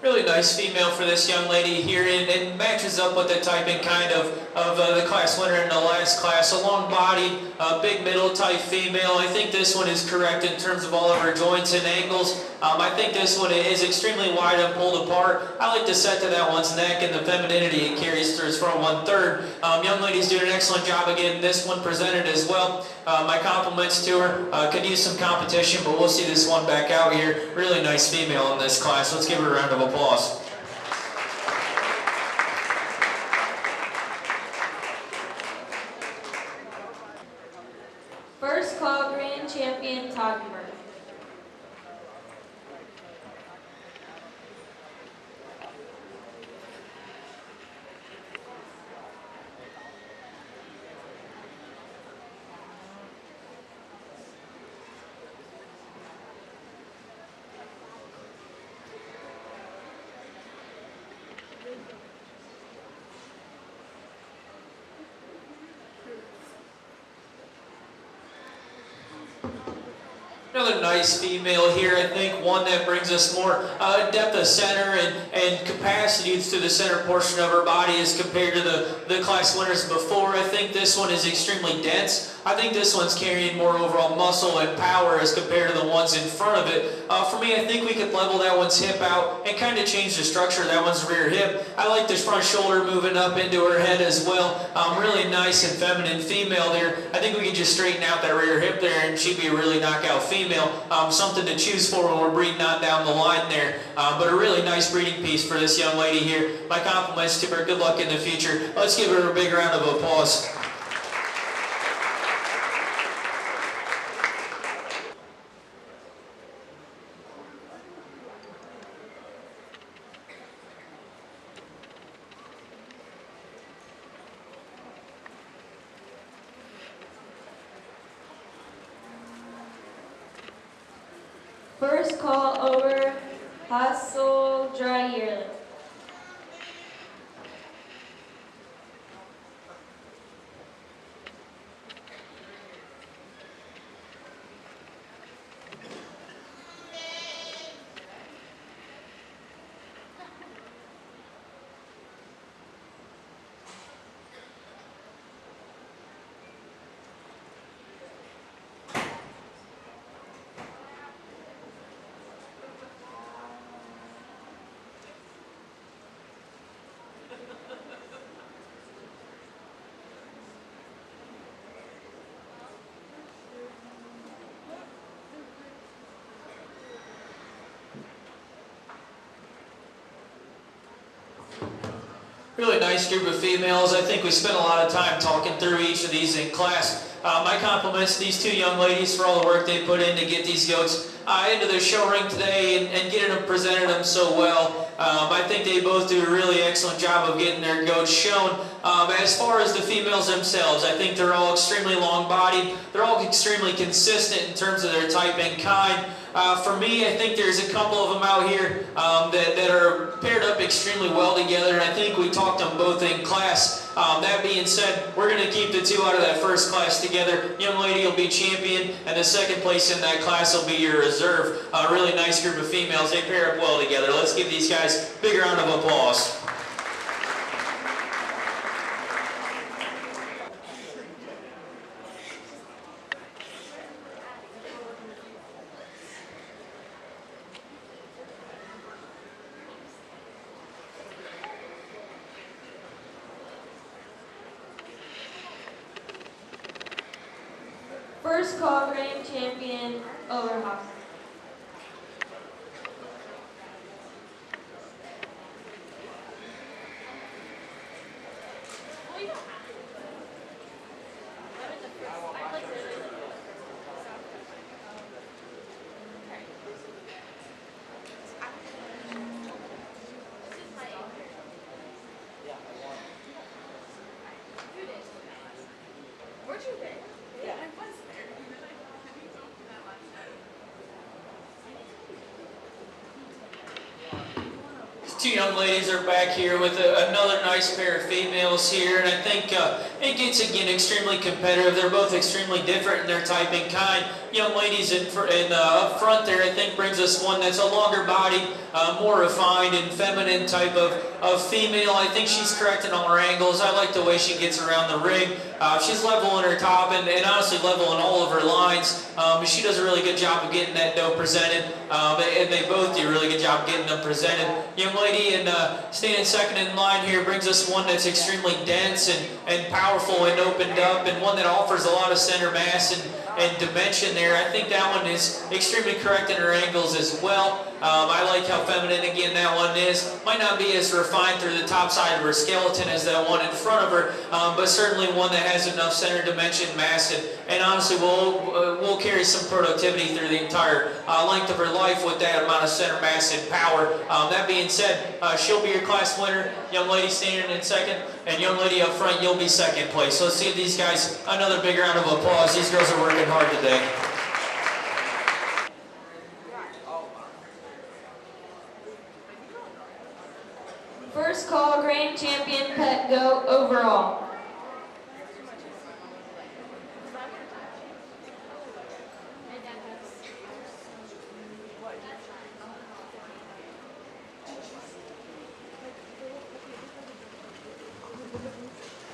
Really nice female for this young lady here, and matches up with the type and kind of the class winner in the last class. A long body, big middle type female. I think this one is correct in terms of all of her joints and angles. I think this one is extremely wide and pulled apart. I like the set to that one's neck and the femininity it carries through its front 1/3. Young lady's doing an excellent job again. This one presented as well. My compliments to her. Could use some competition, but we'll see this one back out here. Really nice female in this class. Let's give her a round of applause. First call, Grand Champion Toggenburg. Another nice female here, I think, one that brings us more depth of center and capacity to the center portion of her body as compared to the class winners before. I think this one is extremely dense. I think this one's carrying more overall muscle and power as compared to the ones in front of it. For me, I think we could level that one's hip out and kind of change the structure of that one's rear hip. I like this front shoulder moving up into her head as well. Really nice and feminine female there. I think we could just straighten out that rear hip there and she'd be a really knockout female. Something to choose for when we're breeding on down the line there. But a really nice breeding piece for this young lady here. My compliments to her. Good luck in the future. Let's give her a big round of applause. First call over, Hustle Dry Yearling. Really nice group of females. I think we spent a lot of time talking through each of these in class. My compliments to these two young ladies for all the work they put in to get these goats into the show ring today and getting them presented them so well. I think they both do a really excellent job of getting their goats shown. As far as the females themselves, I think they're all extremely long-bodied. They're all extremely consistent in terms of their type and kind. For me, I think there's a couple of them out here that are paired up extremely well together, and I think we talked them both in class. That being said, we're going to keep the two out of that first class together. Young lady will be champion, and the second place in that class will be your reserve. A really nice group of females. They pair up well together. Let's give these guys a big round of applause. First call, grand champion, Overhoff. Where'd you been? Yeah, I was there. Two young ladies are back here with another nice pair of females here, and I think it gets again extremely competitive. They're both extremely different in their type and kind. Young ladies up front there, I think, brings us one that's a longer body, more refined and feminine type of female. I think she's correct in all her angles. I like the way she gets around the ring. She's level in her top and honestly level in all of her lines. She does a really good job of getting that dough presented, and they both do a really good job of getting them presented. Young lady and standing second in line here brings us one that's extremely dense and powerful and opened up, and one that offers a lot of center mass and dimension there. I think that one is extremely correct in her angles as well. I like how feminine again that one is. Might not be as refined through the top side of her skeleton as that one in front of her, but certainly one that has enough center dimension, mass, and honestly will carry some productivity through the entire length of her life with that amount of center mass and power. That being said, she'll be your class winner. Young lady standing in second, and young lady up front, you'll be second place. So let's give these guys another big round of applause. These girls are working hard today. First call, grand champion, pet goat, overall.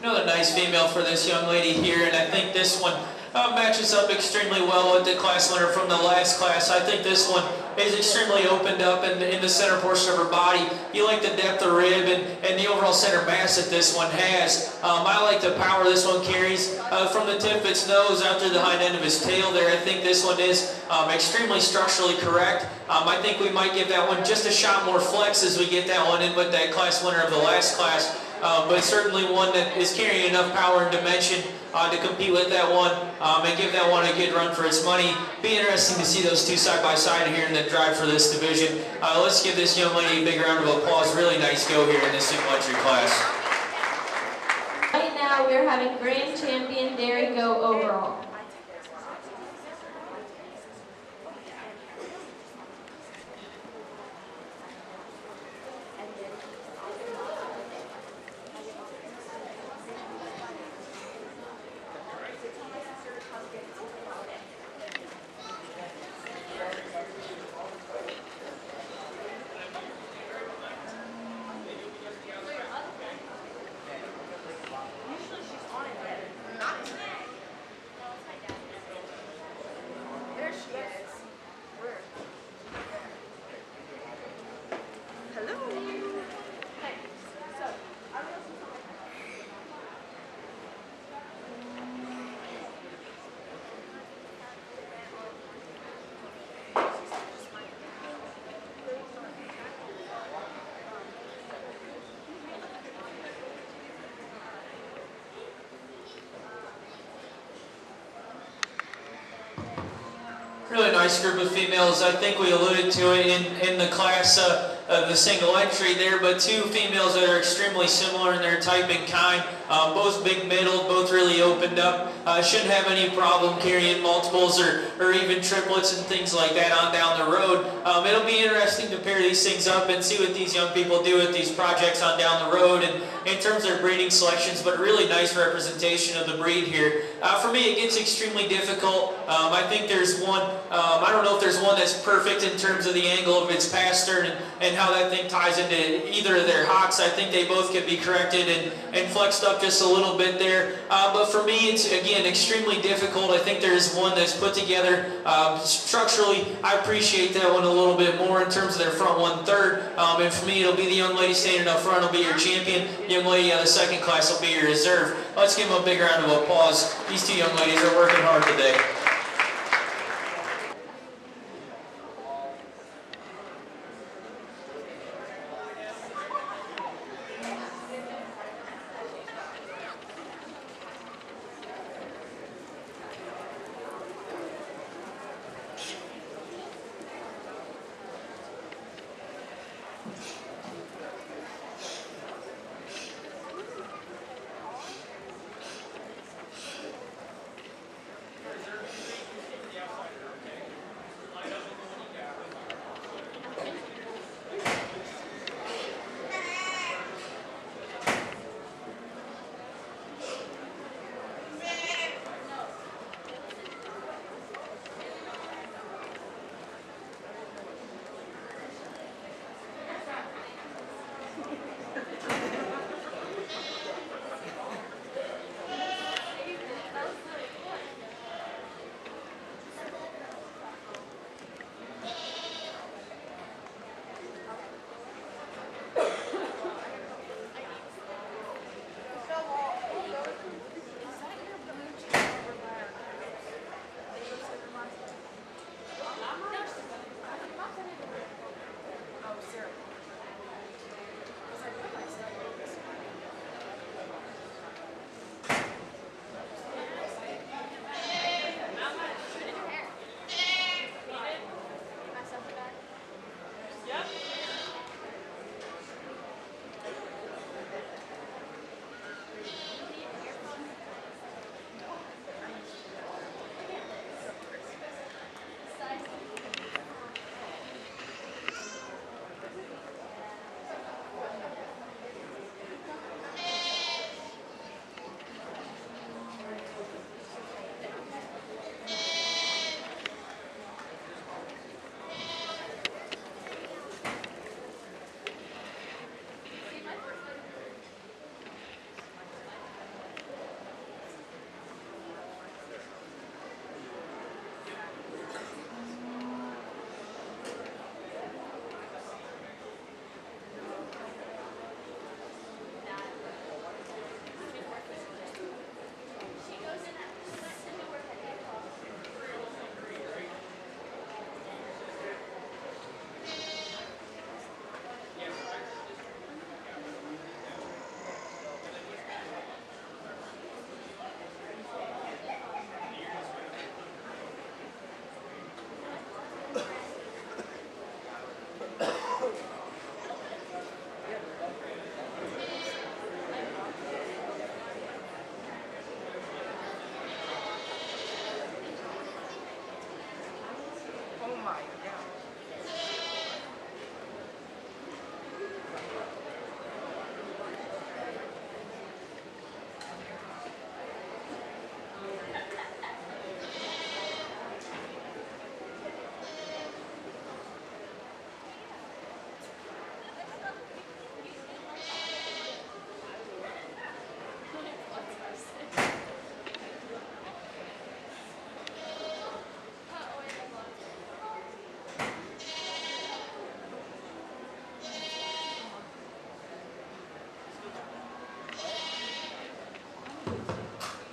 Another nice female for this young lady here, and I think this one matches up extremely well with the class winner from the last class. I think this one is extremely opened up in the center portion of her body. You like the depth of rib and the overall center mass that this one has. I like the power this one carries from the tip of its nose out through the hind end of his tail there. I think this one is extremely structurally correct. I think we might give that one just a shot more flex as we get that one in with that class winner of the last class. But certainly one that is carrying enough power and dimension to compete with that one and give that one a good run for its money. Be interesting to see those two side by side here in the drive for this division. Let's give this young lady a big round of applause. Really nice go here in this single entry class. Right now we are having grand champion dairy goat overall. really nice group of females. I think we alluded to it in the class, the single entry there, but two females that are extremely similar in their type and kind. Both big middle, both really opened up. Shouldn't have any problem carrying multiples or even triplets and things like that on down the road. It'll be interesting to pair these things up and see what these young people do with these projects on down the road and in terms of their breeding selections, but really nice representation of the breed here. For me, it gets extremely difficult. I think there's one, I don't know if there's one that's perfect in terms of the angle of its past stern and how that thing ties into either of their hocks. I think they both could be corrected and flexed up just a little bit there. But for me, it's, again, extremely difficult. I think there's one that's put together structurally. I appreciate that one a little bit more in terms of their front 1/3. And for me, it'll be the young lady standing up front will be your champion. The young lady out of the second class will be your reserve. Let's give them a big round of applause. These two young ladies are working hard today.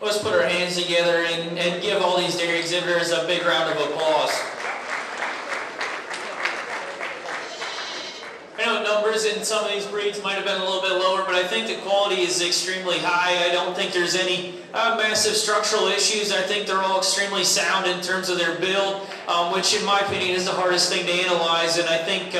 Let's put our hands together and give all these dairy exhibitors a big round of applause. I know numbers numbers in some of these breeds might have been a little bit lower, but I think the quality is extremely high. I don't think there's any massive structural issues. I think they're all extremely sound in terms of their build, which in my opinion is the hardest thing to analyze. And I think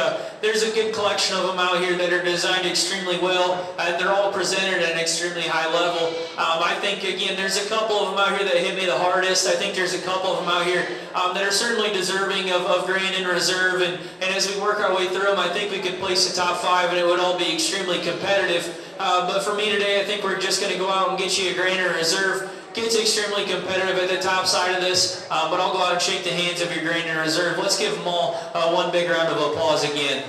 there's a good collection of them out here that are designed extremely well. They're all presented at an extremely high level. I think, again, there's a couple of them out here that hit me the hardest. I think there's a couple of them out here that are certainly deserving of grain in reserve. And as we work our way through them, I think we could place the top 5 and it would all be extremely competitive. But for me today, I think we're just going to go out and get you a grain in reserve. Gets extremely competitive at the top side of this, but I'll go out and shake the hands of your grain in reserve. Let's give them all one big round of applause again.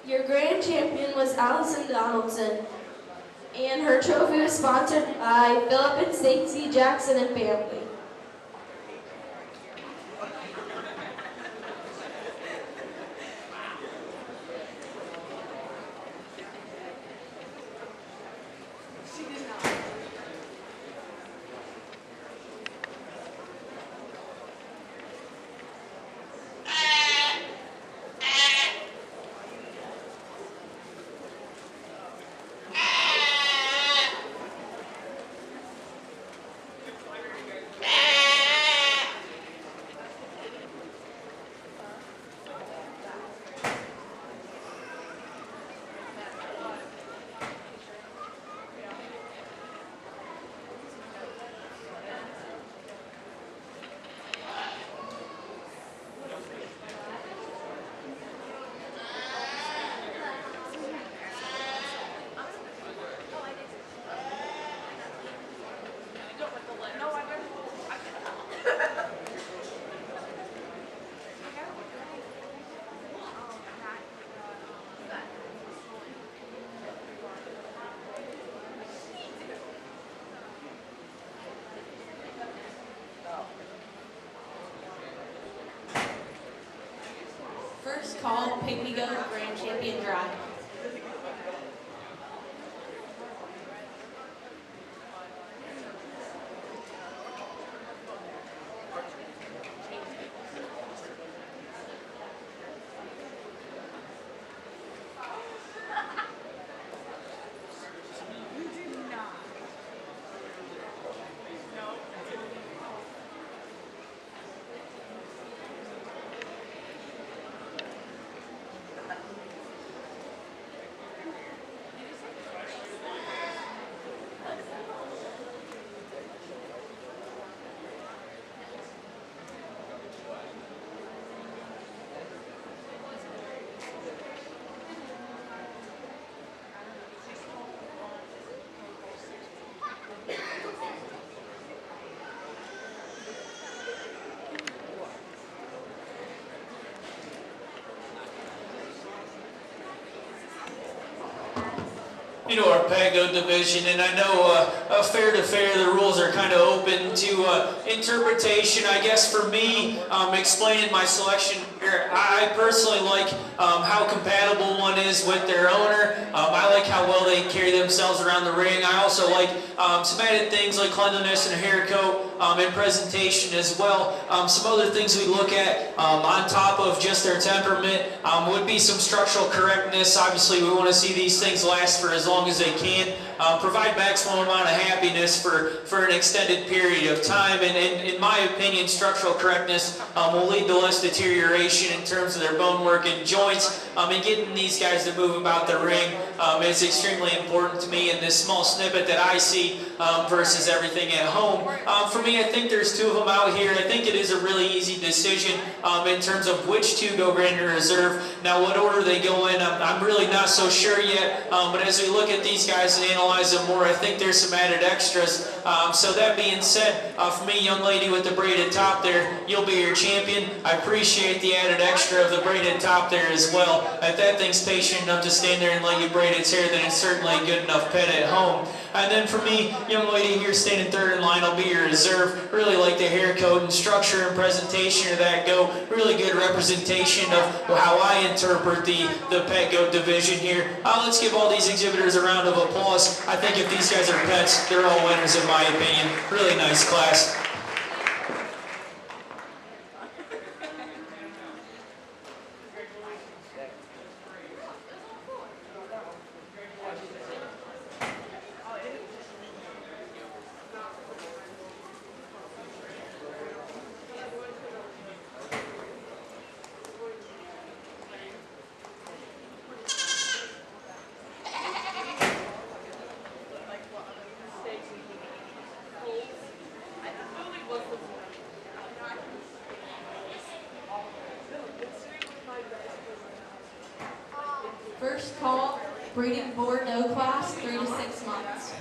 Your grand champion was Allison Donaldson, and her trophy was sponsored by Philip and Stacey Jackson and family. First call, Pygmy Goat, Grand Champion Drive. You know, our Pago division, and I know fair to fair, the rules are kind of open to interpretation. I guess for me, explaining my selection here, I personally like how compatible one is with their owner. I like how well they carry themselves around the ring. I also like some added things like cleanliness and hair coat and presentation as well. Some other things we look at on top of just their temperament would be some structural correctness. Obviously, we want to see these things last for as long as they can. Provide maximum amount of happiness for an extended period of time. And in my opinion, structural correctness will lead to less deterioration in terms of their bone work and joints. And getting these guys to move about the ring is extremely important to me in this small snippet that I see versus everything at home. For me, I think there's two of them out here. I think it is a really easy decision in terms of which two go Grand Reserve. Now, what order they go in, I'm really not so sure yet. But as we look at these guys and analyze them more, I think there's some added extras. So that being said, for me, young lady with the braided top there, you'll be your champion. I appreciate the added extra of the braided top there as well. If that thing's patient enough to stand there and let you braid its hair, then it's certainly a good enough pet at home. And then for me, young lady here standing third in line, I'll be your reserve. deserve. Really like the hair coat and structure and presentation of that goat. Really good representation of how I interpret the pet goat division here. Let's give all these exhibitors a round of applause. I think if these guys are pets, they're all winners in my opinion. Really nice class. First call, breeding board no class, 3 to 6 months.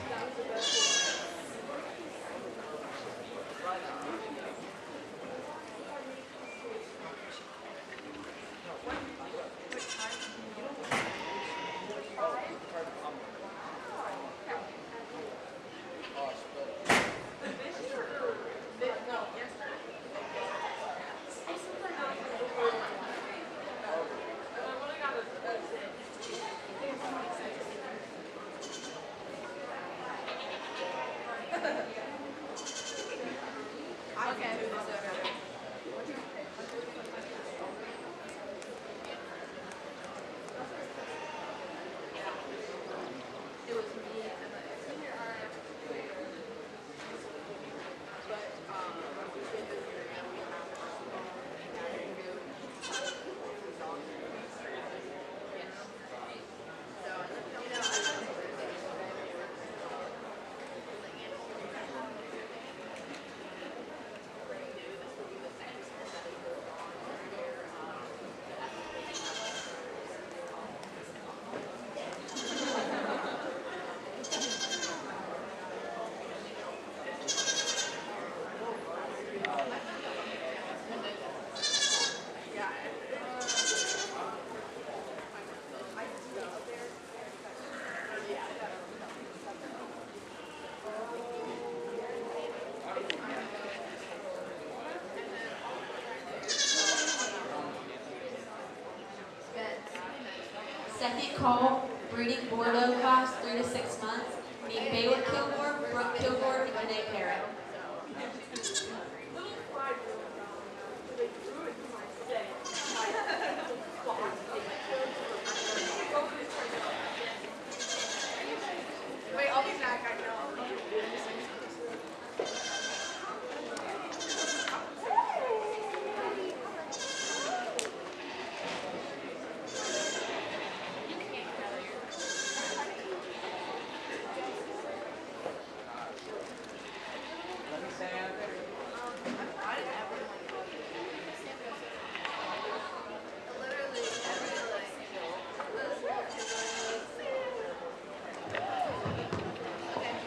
Second call, breeding Bordeaux class, 3 to 6 months. Named Baylor Kilgore, Brooke Kilgore, and Renee Perez. Wait, I'll be back. I know.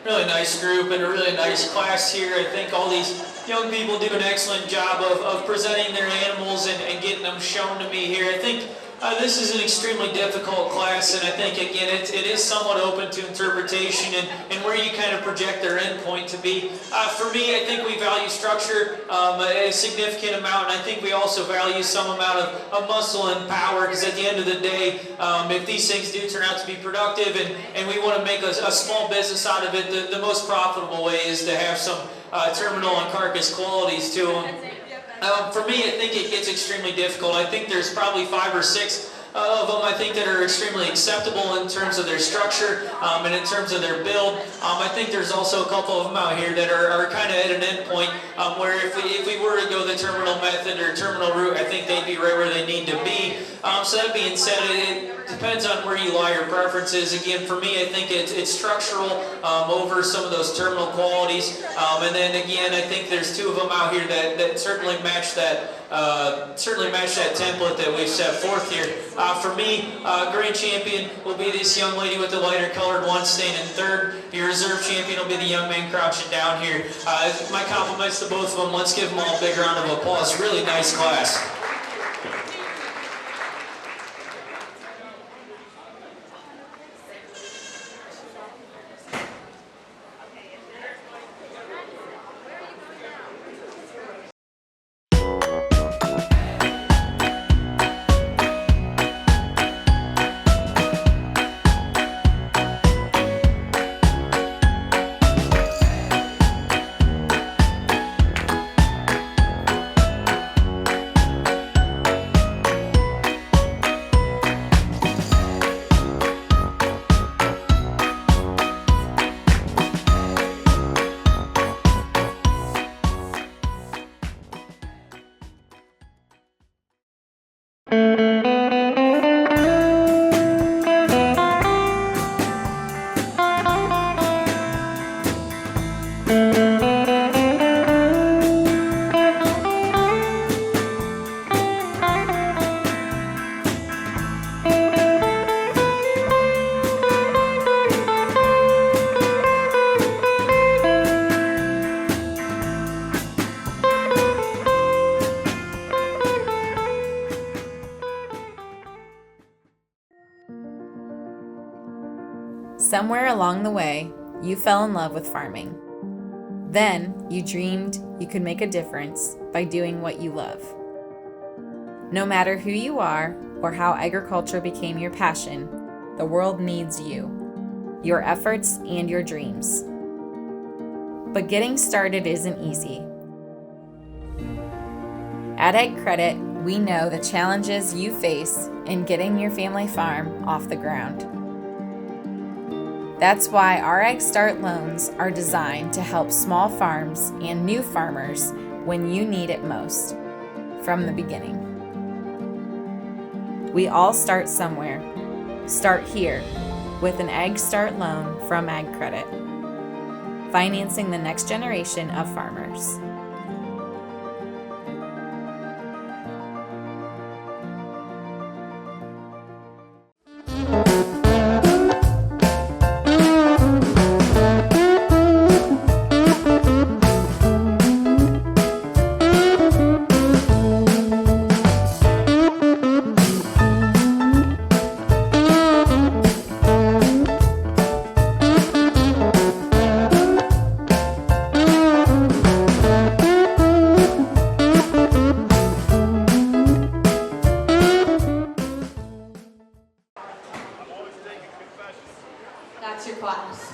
Really nice group and a really nice class here. I think all these young people do an excellent job of presenting their animals and getting them shown to me here. I think this is an extremely difficult class, and I think, again, it is somewhat open to interpretation and where you kind of project their endpoint to be. For me, I think we value structure a significant amount, and I think we also value some amount of muscle and power, because at the end of the day, if these things do turn out to be productive and we want to make a small business out of it, the most profitable way is to have some terminal and carcass qualities to them. For me, I think it gets extremely difficult. I think there's probably 5 or 6 of them, I think, that are extremely acceptable in terms of their structure and in terms of their build. I think there's also a couple of them out here that are kind of at an end point where if we were to go the terminal method or terminal route, I think they'd be right where they need to be. So that being said, it depends on where you lie your preferences. Again, for me, I think it's structural over some of those terminal qualities. And then again, I think there's 2 of them out here that certainly match that template that we've set forth here. For me, grand champion will be this young lady with the lighter colored one staying in 3rd. Your reserve champion will be the young man crouching down here. My compliments to both of them. Let's give them all a big round of applause. Really nice class. Somewhere along the way, you fell in love with farming. Then you dreamed you could make a difference by doing what you love. No matter who you are or how agriculture became your passion, the world needs you, your efforts, and your dreams. But getting started isn't easy. At Ag Credit, we know the challenges you face in getting your family farm off the ground. That's why our Ag Start loans are designed to help small farms and new farmers when you need it most, from the beginning. We all start somewhere. Start here with an Ag Start loan from Ag Credit, financing the next generation of farmers. That's your class.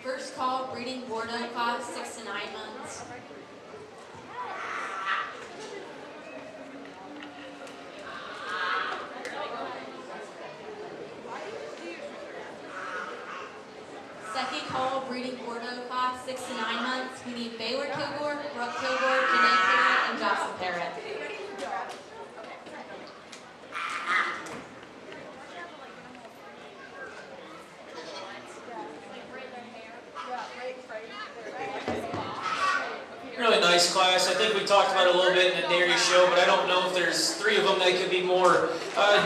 First call, breeding Bordeaux class, 6 to 9 months. Second call, breeding Bordeaux class, 6 to 9 months. We need Baylor Kilgore, Brooke Kilgore, Janae Perez, and Jocelyn Perez. Really nice class. I think we talked about it a little bit in the dairy show, but I don't know if there's 3 of them that could be more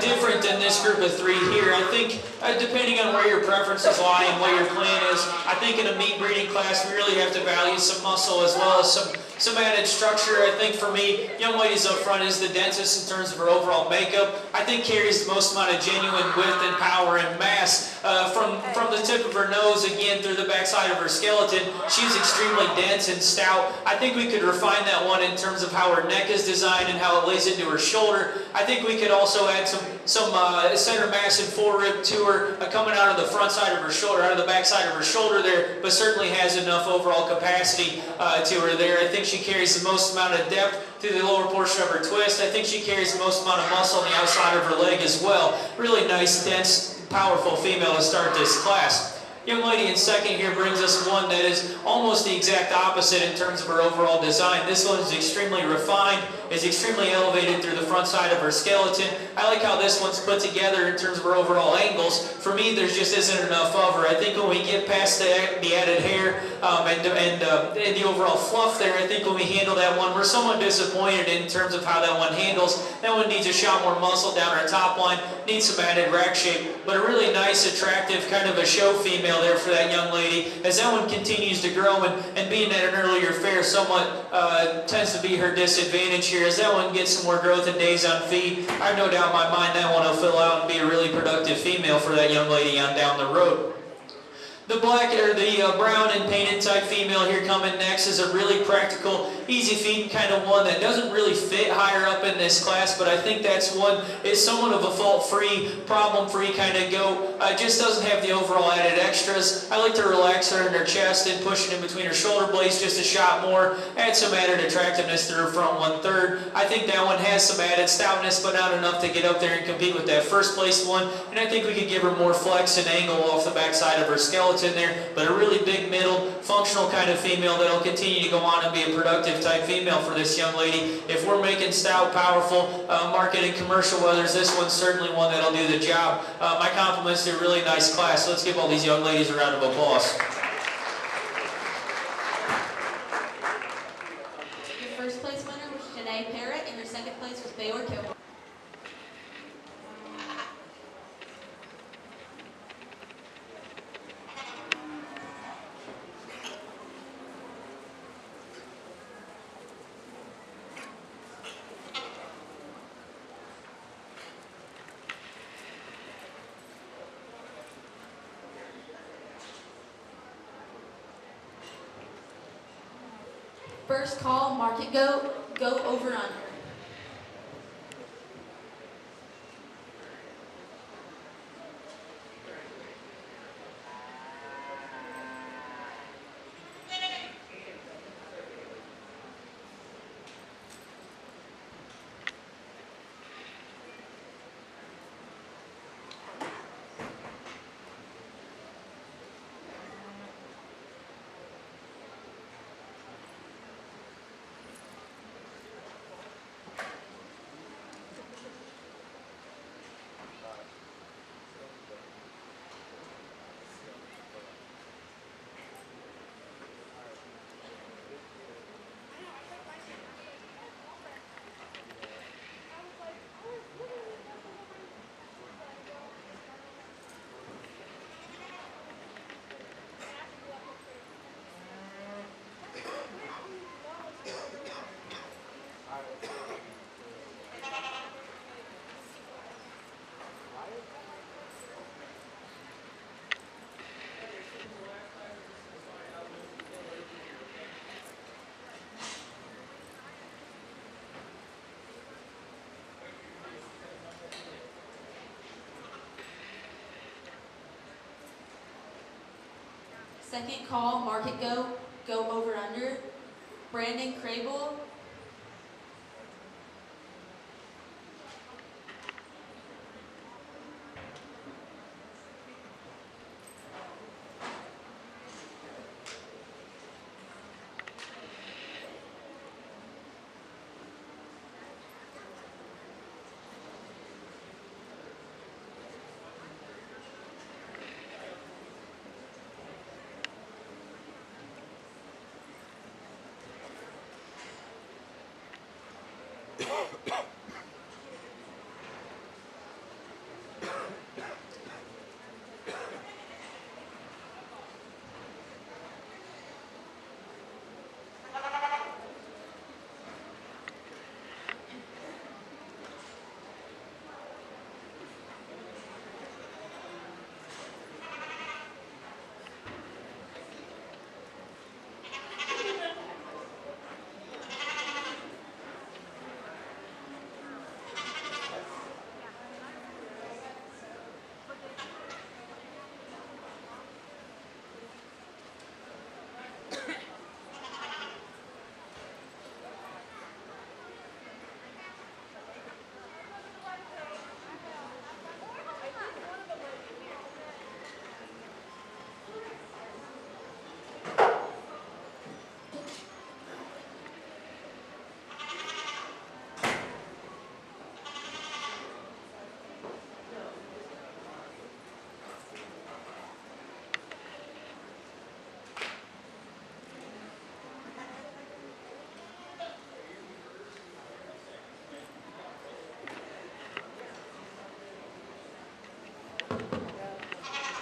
different than this group of 3 here. I think depending on where your preferences lie and what your plan is, I think in a meat breeding class we really have to value some muscle as well as some some added structure. I think for me, young ladies up front is the densest in terms of her overall makeup. I think carries the most amount of genuine width and power and mass from the tip of her nose, again, through the backside of her skeleton. She's extremely dense and stout. I think we could refine that one in terms of how her neck is designed and how it lays into her shoulder. I think we could also add some center mass and forerib to her, coming out of the front side of her shoulder, out of the back side of her shoulder there, but certainly has enough overall capacity to her there. I think she carries the most amount of depth through the lower portion of her twist. I think she carries the most amount of muscle on the outside of her leg as well. Really nice, dense, powerful female to start this class. Young lady in second here brings us one that is almost the exact opposite in terms of her overall design. This one is extremely refined, is extremely elevated through the front side of her skeleton. I like how this one's put together in terms of her overall angles. For me, there just isn't enough of her. I think when we get past the added hair and the overall fluff there, I think when we handle that one, we're somewhat disappointed in terms of how that one handles. That one needs a shot more muscle down her top line, needs some added rack shape, but a really nice, attractive, kind of a show female there for that young lady. As that one continues to grow and being at an earlier fair somewhat tends to be her disadvantage here. As that one gets some more growth and days on feed, I have no doubt in my mind that one will fill out and be a really productive female for that young lady on down the road. The black or the brown and painted type female here coming next is a really practical, easy feeding kind of one that doesn't really fit higher up in this class, but I think that's one is somewhat of a fault-free, problem-free kind of goat. Just doesn't have the overall added extras. I like to relax her in her chest and push it in between her shoulder blades just a shot more, add some added attractiveness to her front 1/3. I think that one has some added stoutness, but not enough to get up there and compete with that first place one, and I think we could give her more flex and angle off the backside of her skeleton in there, but a really big middle, functional kind of female that'll continue to go on and be a productive type female for this young lady. If we're making stout, powerful market and commercial weathers, this one's certainly one that'll do the job. My compliments to a really nice class. Let's give all these young ladies a round of applause. Your first place winner was Janae Parrott, and your second place was Baylor Kilgore. First call, market goat, go over under. Second call, market goat, go over under. Brandon Crable.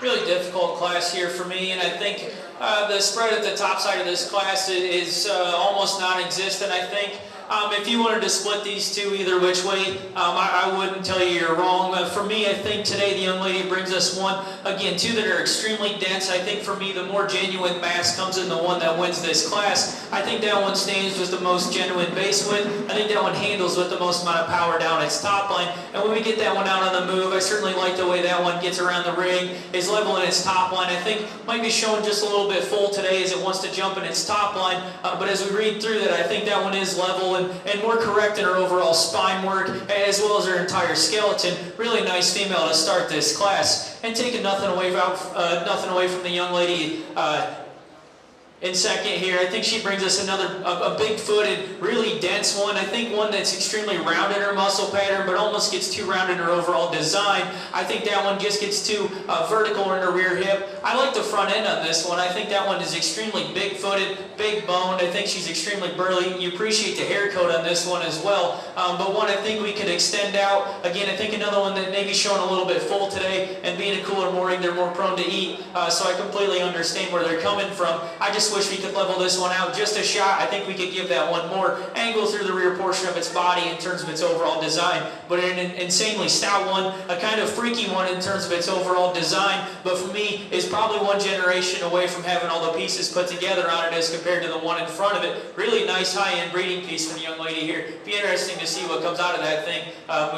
really difficult class here for me, and I think the spread at the top side of this class is almost non-existent, I think. If you wanted to split these two either which way, I wouldn't tell you you're wrong. For me, I think today the young lady brings us one, again, two that are extremely dense. I think for me, the more genuine mass comes in the one that wins this class. I think that one stands with the most genuine base width. I think that one handles with the most amount of power down its top line. And when we get that one out on the move, I certainly like the way that one gets around the ring, is level in its top line. I think might be showing just a little bit full today as it wants to jump in its top line. But as we read through that, I think that one is level and more correct in her overall spine work, as well as her entire skeleton. Really nice female to start this class. And taking nothing away from the young lady in second here, I think she brings us a big-footed, really dense one. I think one that's extremely round in her muscle pattern, but almost gets too round in her overall design. I think that one just gets too vertical in her rear hip. I like the front end on this one. I think that one is extremely big-footed, big-boned. I think she's extremely burly. You appreciate the hair coat on this one as well. But one I think we could extend out. Again, I think another one that may be showing a little bit full today, and being a cooler morning, they're more prone to eat. So I completely understand where they're coming from. I just wish we could level this one out just a shot. I think we could give that one more angle through the rear portion of its body in terms of its overall design. But an insanely stout one, a kind of freaky one in terms of its overall design, but for me is probably one generation away from having all the pieces put together on it as compared to the one in front of it. Really nice high-end breeding piece from the young lady here. Be interesting to see what comes out of that thing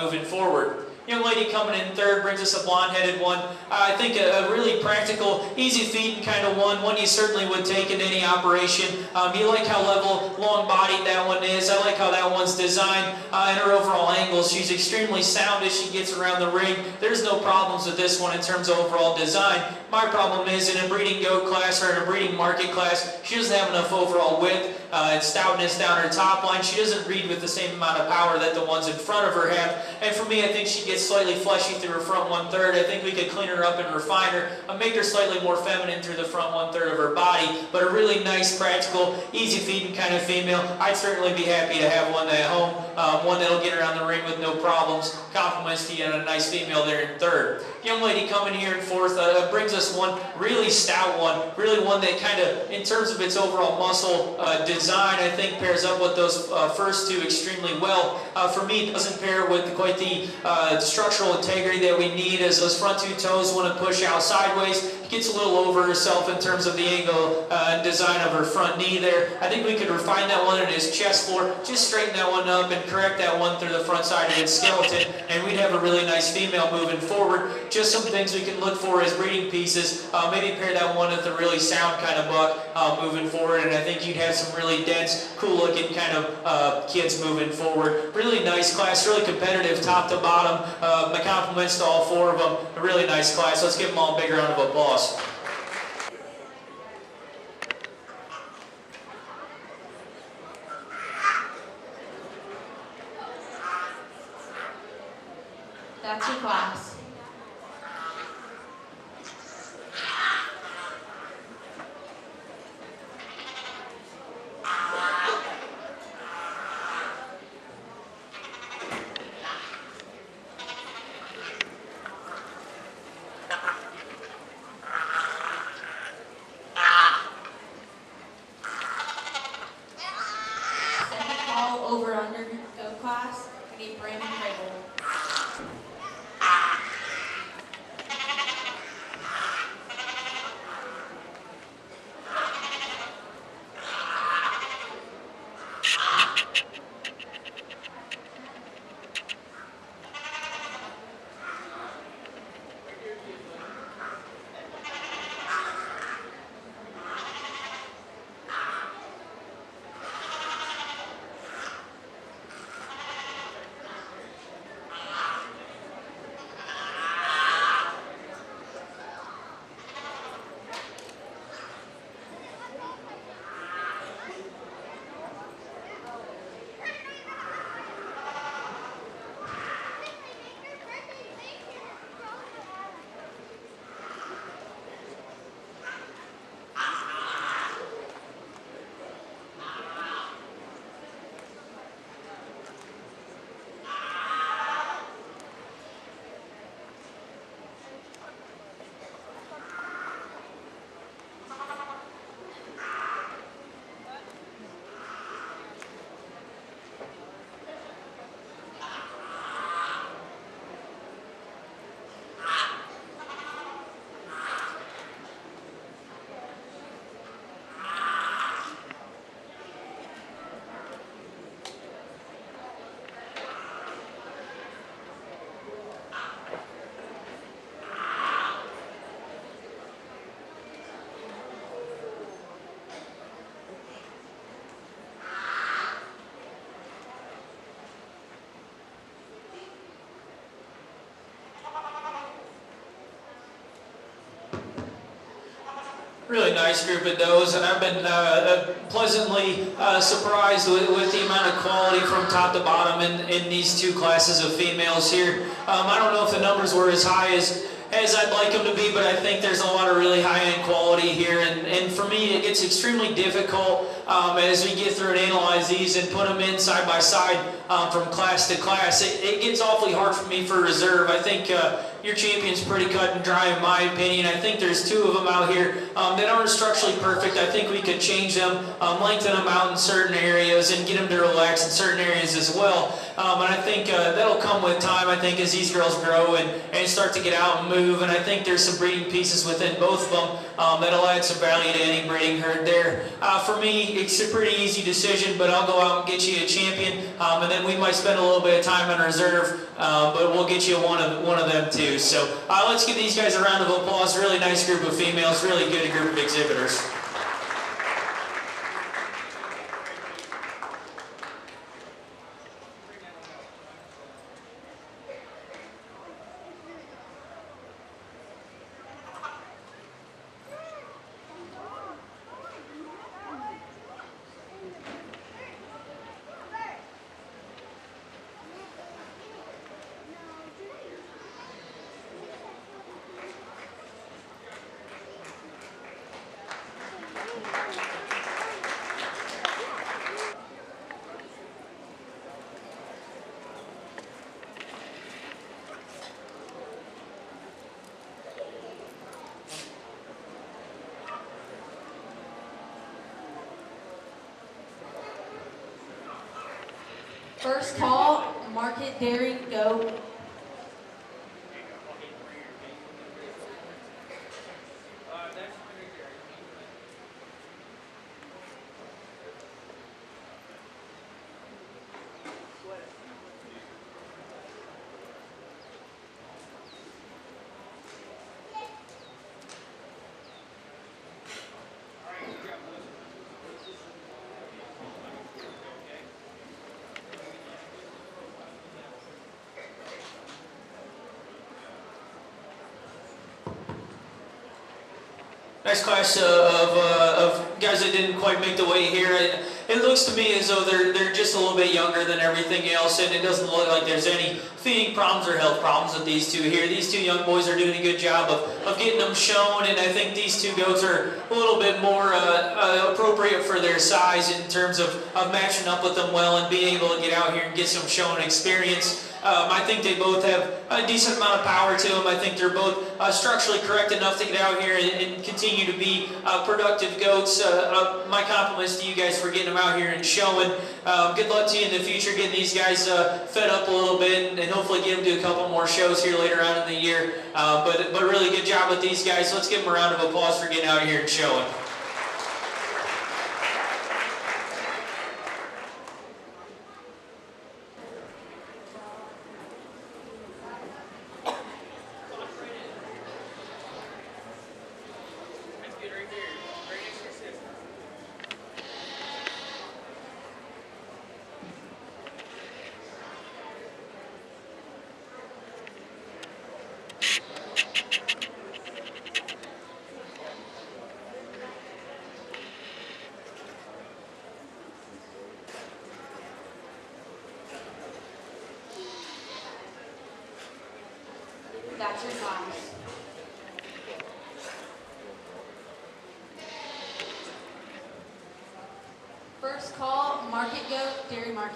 moving forward. Young lady coming in third brings us a blonde-headed one. I think a really practical, easy-feeding kind of one you certainly would take in any operation. You like how level, long-bodied that one is. I like how that one's designed and her overall angles. She's extremely sound as she gets around the ring. There's no problems with this one in terms of overall design. My problem is in a breeding goat class or in a breeding market class, she doesn't have enough overall width and stoutness down her top line. She doesn't breed with the same amount of power that the ones in front of her have. And for me, I think she gets slightly fleshy through her front 1/3. I think we could clean her up and refine her, make her slightly more feminine through the front 1/3 of her body. But a really nice, practical, easy-feeding kind of female. I'd certainly be happy to have one at home, one that'll get around the ring with no problems. Compliments to you and a nice female there in third. Young lady coming here in fourth brings us one really stout one, really one that kind of, in terms of its overall muscle design, I think pairs up with those first two extremely well. For me, it doesn't pair with quite the structural integrity that we need, as those front two toes want to push out sideways. Gets a little over herself in terms of the angle and design of her front knee there. I think we could refine that one in his chest floor, just straighten that one up and correct that one through the front side of its skeleton, and we'd have a really nice female moving forward. Just some things we can look for as breeding pieces. Maybe pair that one with a really sound kind of buck moving forward, and I think you'd have some really dense, cool looking kind of kids moving forward. Really nice class, really competitive top to bottom. My compliments to all four of them. A really nice class. Let's give them all a big round of applause. That's your class. Second call over under go class. We need Brandon Crable. really nice group of does, and I've been pleasantly surprised with the amount of quality from top to bottom in these two classes of females here. I don't know if the numbers were as high as I'd like them to be, but I think there's a lot of really high-end quality here, and for me it gets extremely difficult as we get through and analyze these and put them in side by side from class to class. It gets awfully hard for me for reserve. I think your champion's pretty cut and dry in my opinion. I think there's two of them out here that aren't structurally perfect. I think we could change them, lengthen them out in certain areas and get them to relax in certain areas as well. And I think that'll come with time, I think, as these girls grow and start to get out and move. And I think there's some breeding pieces within both of them that'll add some value to any breeding herd there. For me, it's a pretty easy decision, but I'll go out and get you a champion. And then we might spend a little bit of time in reserve, but we'll get you one of them too. So let's give these guys a round of applause. Really nice group of females, really good group of exhibitors. First call, Market Dairy, go. Nice class of guys that didn't quite make the weight here. It looks to me as though they're just a little bit younger than everything else, and it doesn't look like there's any feeding problems or health problems with these two here. These two young boys are doing a good job of getting them shown, and I think these two goats are a little bit more appropriate for their size in terms of matching up with them well and being able to get out here and get some show and experience. I think they both have a decent amount of power to them. I think they're both structurally correct enough to get out here and continue to be productive goats. My compliments to you guys for getting them out here and showing. Good luck to you in the future, getting these guys fed up a little bit and hopefully get them to a couple more shows here later on in the year. But really good job with these guys. Let's give them a round of applause for getting out here and showing. That's your times. First call, Market Goat, Dairy Market.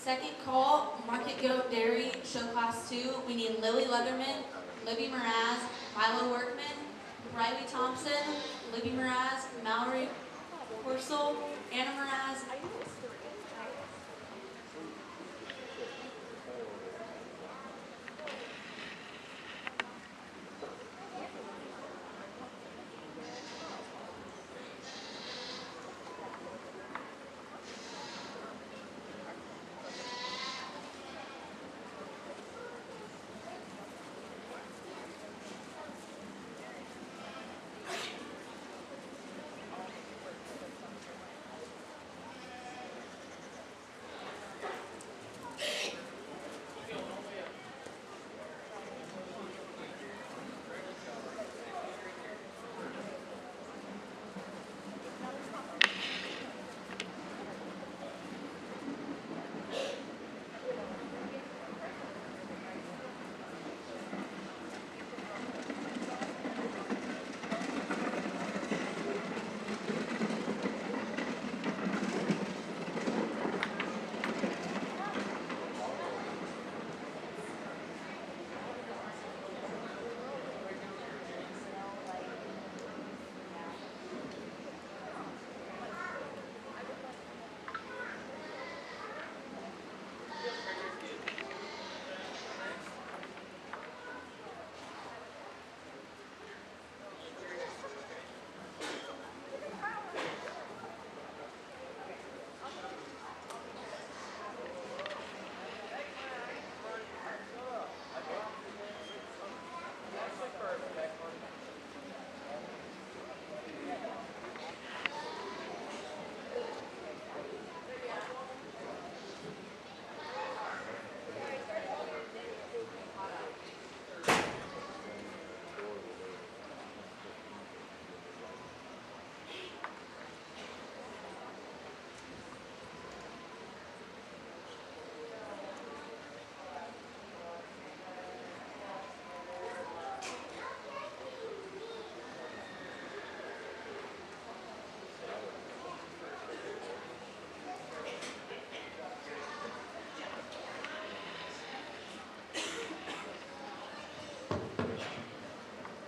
Second call, Market Goat Dairy, show class 2. We need Lily Leatherman, Libby Mraz, Milo Workman, Riley Thompson, Libby Mraz, Mallory Horsel, Anna Mraz.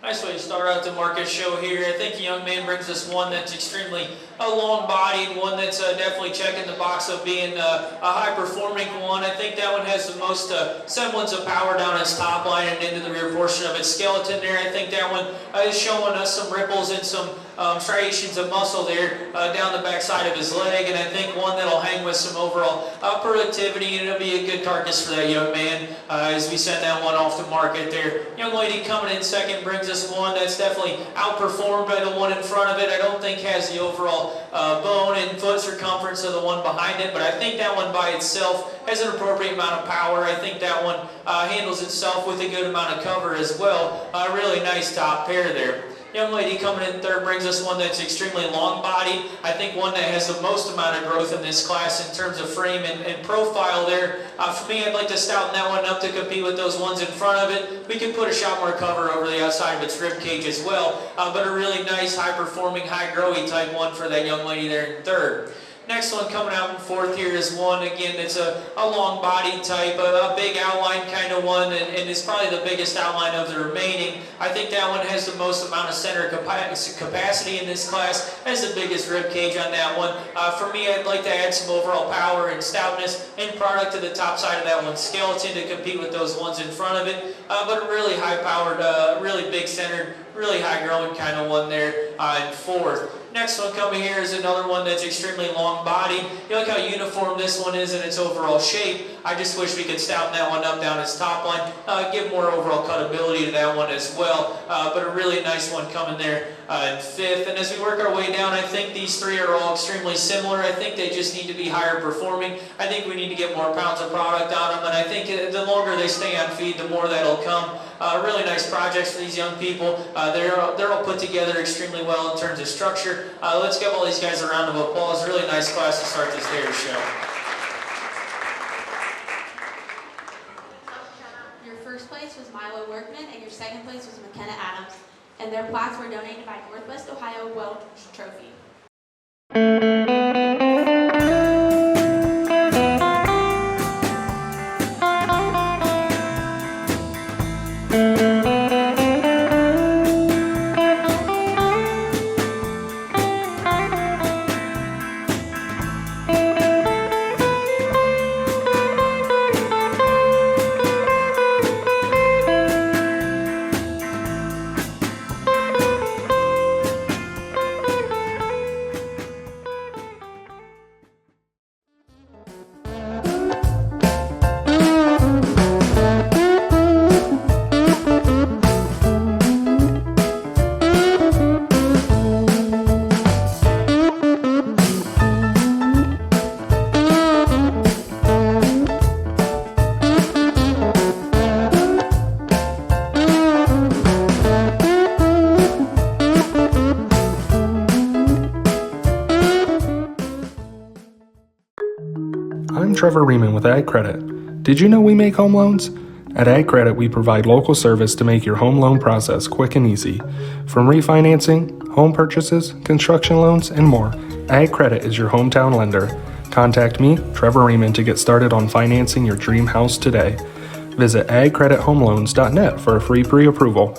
Nice way to start out the market show here. I think the young man brings us one that's extremely long-bodied, one that's definitely checking the box of being a high-performing one. I think that one has the most semblance of power down its top line and into the rear portion of its skeleton there. I think that one is showing us some ripples and some striations of muscle there down the back side of his leg, and I think one that'll hang with some overall productivity, and it'll be a good carcass for that young man as we send that one off to market there. Young lady coming in second brings us one that's definitely outperformed by the one in front of it. I don't think has the overall bone and foot circumference of the one behind it, but I think that one by itself has an appropriate amount of power. I think that one handles itself with a good amount of cover as well. Really nice top pair there. Young lady coming in third brings us one that's extremely long-bodied. I think one that has the most amount of growth in this class in terms of frame and profile there. For me, I'd like to stouten that one up to compete with those ones in front of it. We could put a shot more cover over the outside of its rib cage as well, but a really nice, high-performing, high-growy type one for that young lady there in third. Next one coming out in fourth here is one, again, it's a long body type, a big outline kind of one, and it's probably the biggest outline of the remaining. I think that one has the most amount of center capacity in this class, has the biggest rib cage on that one. For me, I'd like to add some overall power and stoutness and product to the top side of that one's skeleton to compete with those ones in front of it, but a really high-powered, really big-centered, really high-growing kind of one there in fourth. Next one coming here is another one that's extremely long-bodied. You look how uniform this one is in its overall shape. I just wish we could stouten that one up down its top line, give more overall cutability to that one as well. But a really nice one coming there in fifth. And as we work our way down, I think these three are all extremely similar. I think they just need to be higher performing. I think we need to get more pounds of product on them. And I think the longer they stay on feed, the more that'll come. Really nice projects for these young people. They're all put together extremely well in terms of structure. Let's give all these guys a round of applause. Really nice class to start this dairy show. Your first place was Milo Workman, and your second place was McKenna Adams. And their plaques were donated by Northwest Ohio Welch Trophy. Trevor Riemann with Ag Credit. Did you know we make home loans? At Ag Credit, we provide local service to make your home loan process quick and easy. From refinancing, home purchases, construction loans, and more, Ag Credit is your hometown lender. Contact me, Trevor Riemann, to get started on financing your dream house today. Visit agcredithomeloans.net for a free pre-approval.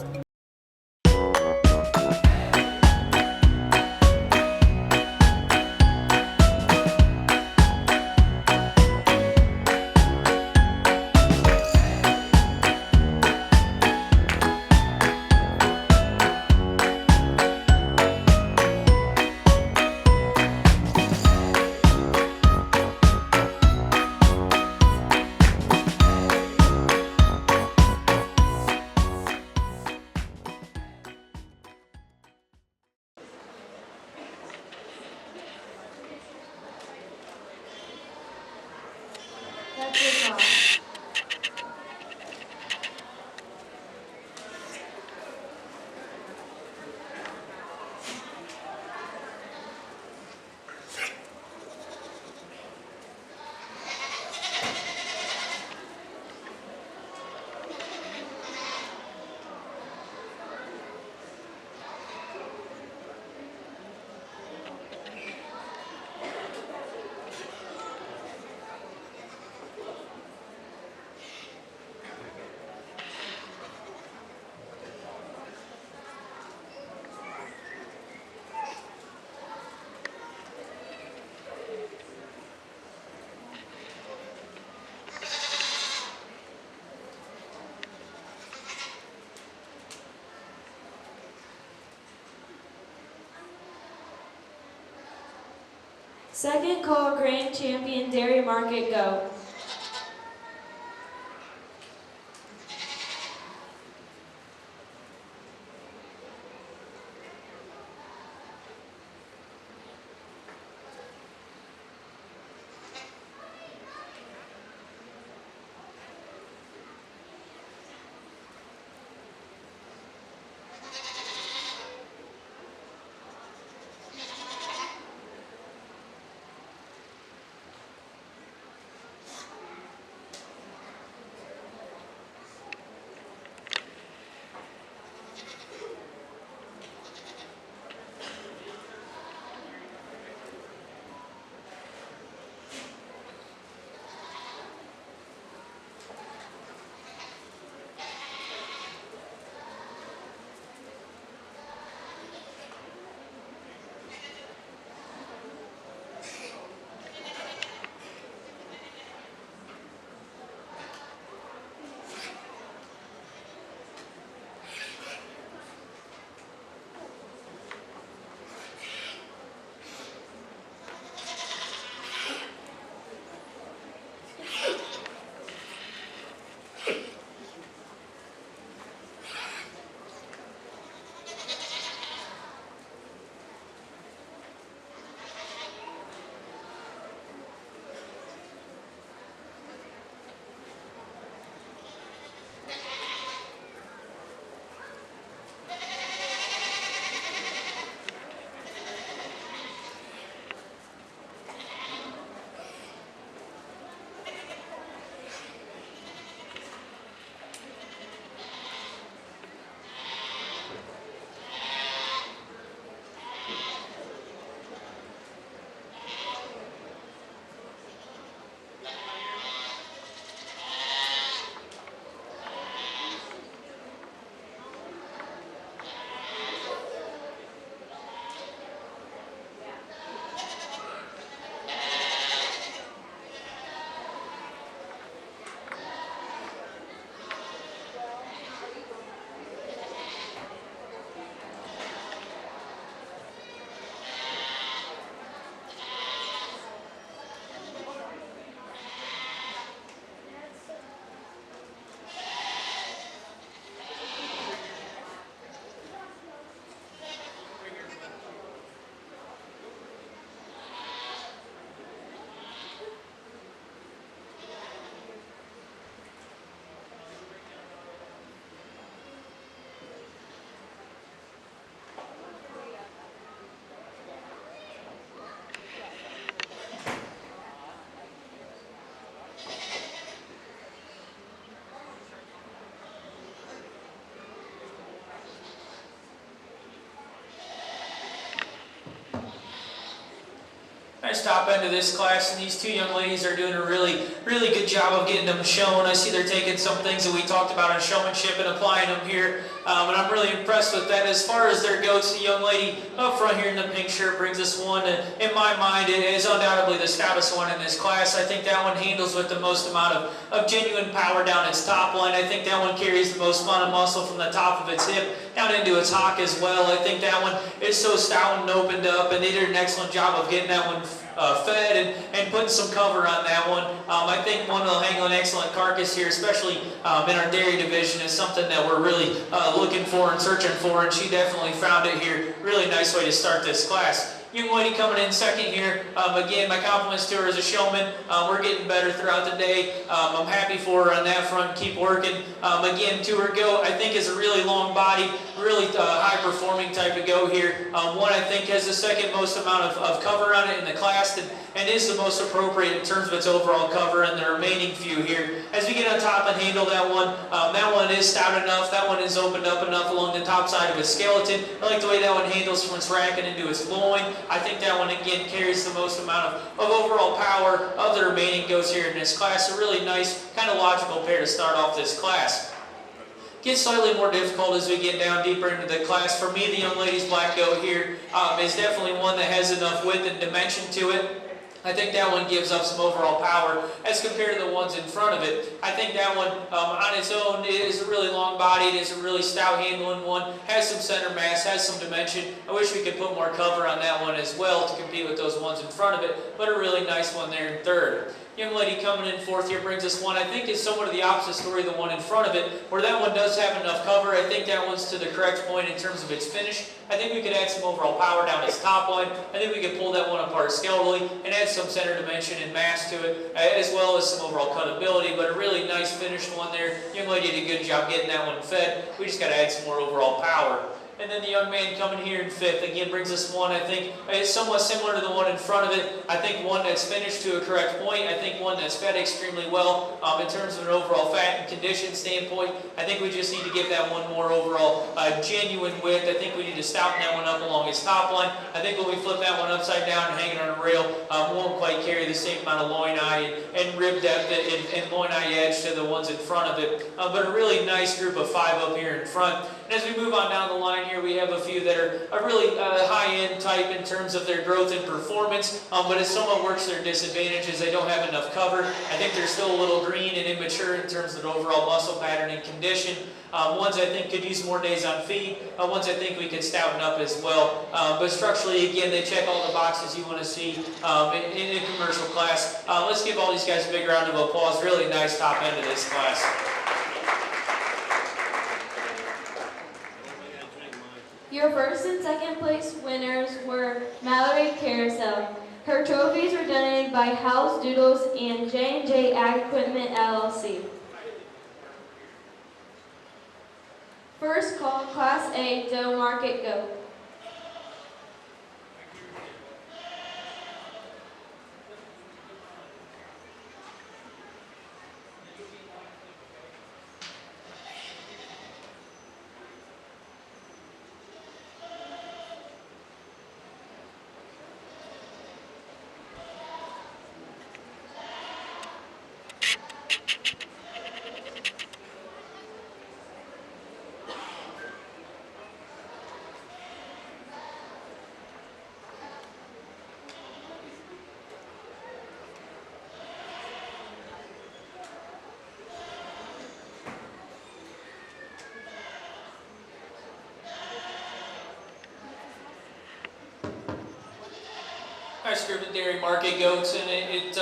That's your call. Second call, Grand Champion Dairy Market, go. Nice top end of this class, and these two young ladies are doing a really good job of getting them shown. I see they're taking some things that we talked about on showmanship and applying them here, and I'm really impressed with that. As far as their goats, the young lady up front here in the pink shirt brings us one that, in my mind, is undoubtedly the stoutest one in this class. I think that one handles with the most amount of genuine power down its top line. I think that one carries the most amount of muscle from the top of its hip down into its hock as well. I think that one is so stout and opened up, and they did an excellent job of getting that one fed and putting some cover on that one. I think one will hang an excellent carcass here, especially in our dairy division, is something that we're really looking for and searching for, and she definitely found it here. Really nice way to start this class. Young lady coming in second here. Again, my compliments to her as a showman. We're getting better throughout the day. I'm happy for her on that front. Keep working. Again, to her goat, I think is a really long body, really high-performing type of goat here. One I think has the second most amount of cover on it in the class, and is the most appropriate in terms of its overall cover, and the remaining few here. As we get on top and handle that one is stout enough. That one is opened up enough along the top side of its skeleton. I like the way that one handles from its racking into its loin. I think that one, again, carries the most amount of overall power of the remaining goats here in this class. A really nice, kind of logical pair to start off this class. Gets slightly more difficult as we get down deeper into the class. For me, the young lady's black goat here is definitely one that has enough width and dimension to it. I think that one gives up some overall power as compared to the ones in front of it. I think that one on its own is a really long bodied, is a really stout handling one, has some center mass, has some dimension. I wish we could put more cover on that one as well to compete with those ones in front of it, but a really nice one there in third. Young lady coming in fourth here brings us one I think is somewhat of the opposite story of the one in front of it, where that one does have enough cover. I think that one's to the correct point in terms of its finish. I think we could add some overall power down its top line. I think we could pull that one apart skeletally and add some center dimension and mass to it, as well as some overall cutability, but a really nice finished one there. Young lady did a good job getting that one fed. We just got to add some more overall power. And then the young man coming here in fifth, again, brings us one I think is somewhat similar to the one in front of it. I think one that's finished to a correct point. I think one that's fed extremely well in terms of an overall fat and condition standpoint. I think we just need to give that one more overall genuine width. I think we need to stouten that one up along its top line. I think when we flip that one upside down and hang it on a rail, won't quite carry the same amount of loin eye and rib depth and loin eye edge to the ones in front of it. But a really nice group of five up here in front. And as we move on down the line here, we have a few that are a really high-end type in terms of their growth and performance, but it somewhat works their disadvantages. They don't have enough cover. I think they're still a little green and immature in terms of the overall muscle pattern and condition. Ones I think could use more days on feed. Ones I think we could stouten up as well. But structurally, again, they check all the boxes you want to see in a commercial class. Let's give all these guys a big round of applause. Really nice top end of this class. Your first and second place winners were Mallory Carousel. Her trophies were donated by House Doodles and J&J Ag Equipment LLC. First call, Class A, Doe Market Goat. Nice group of dairy market goats, and it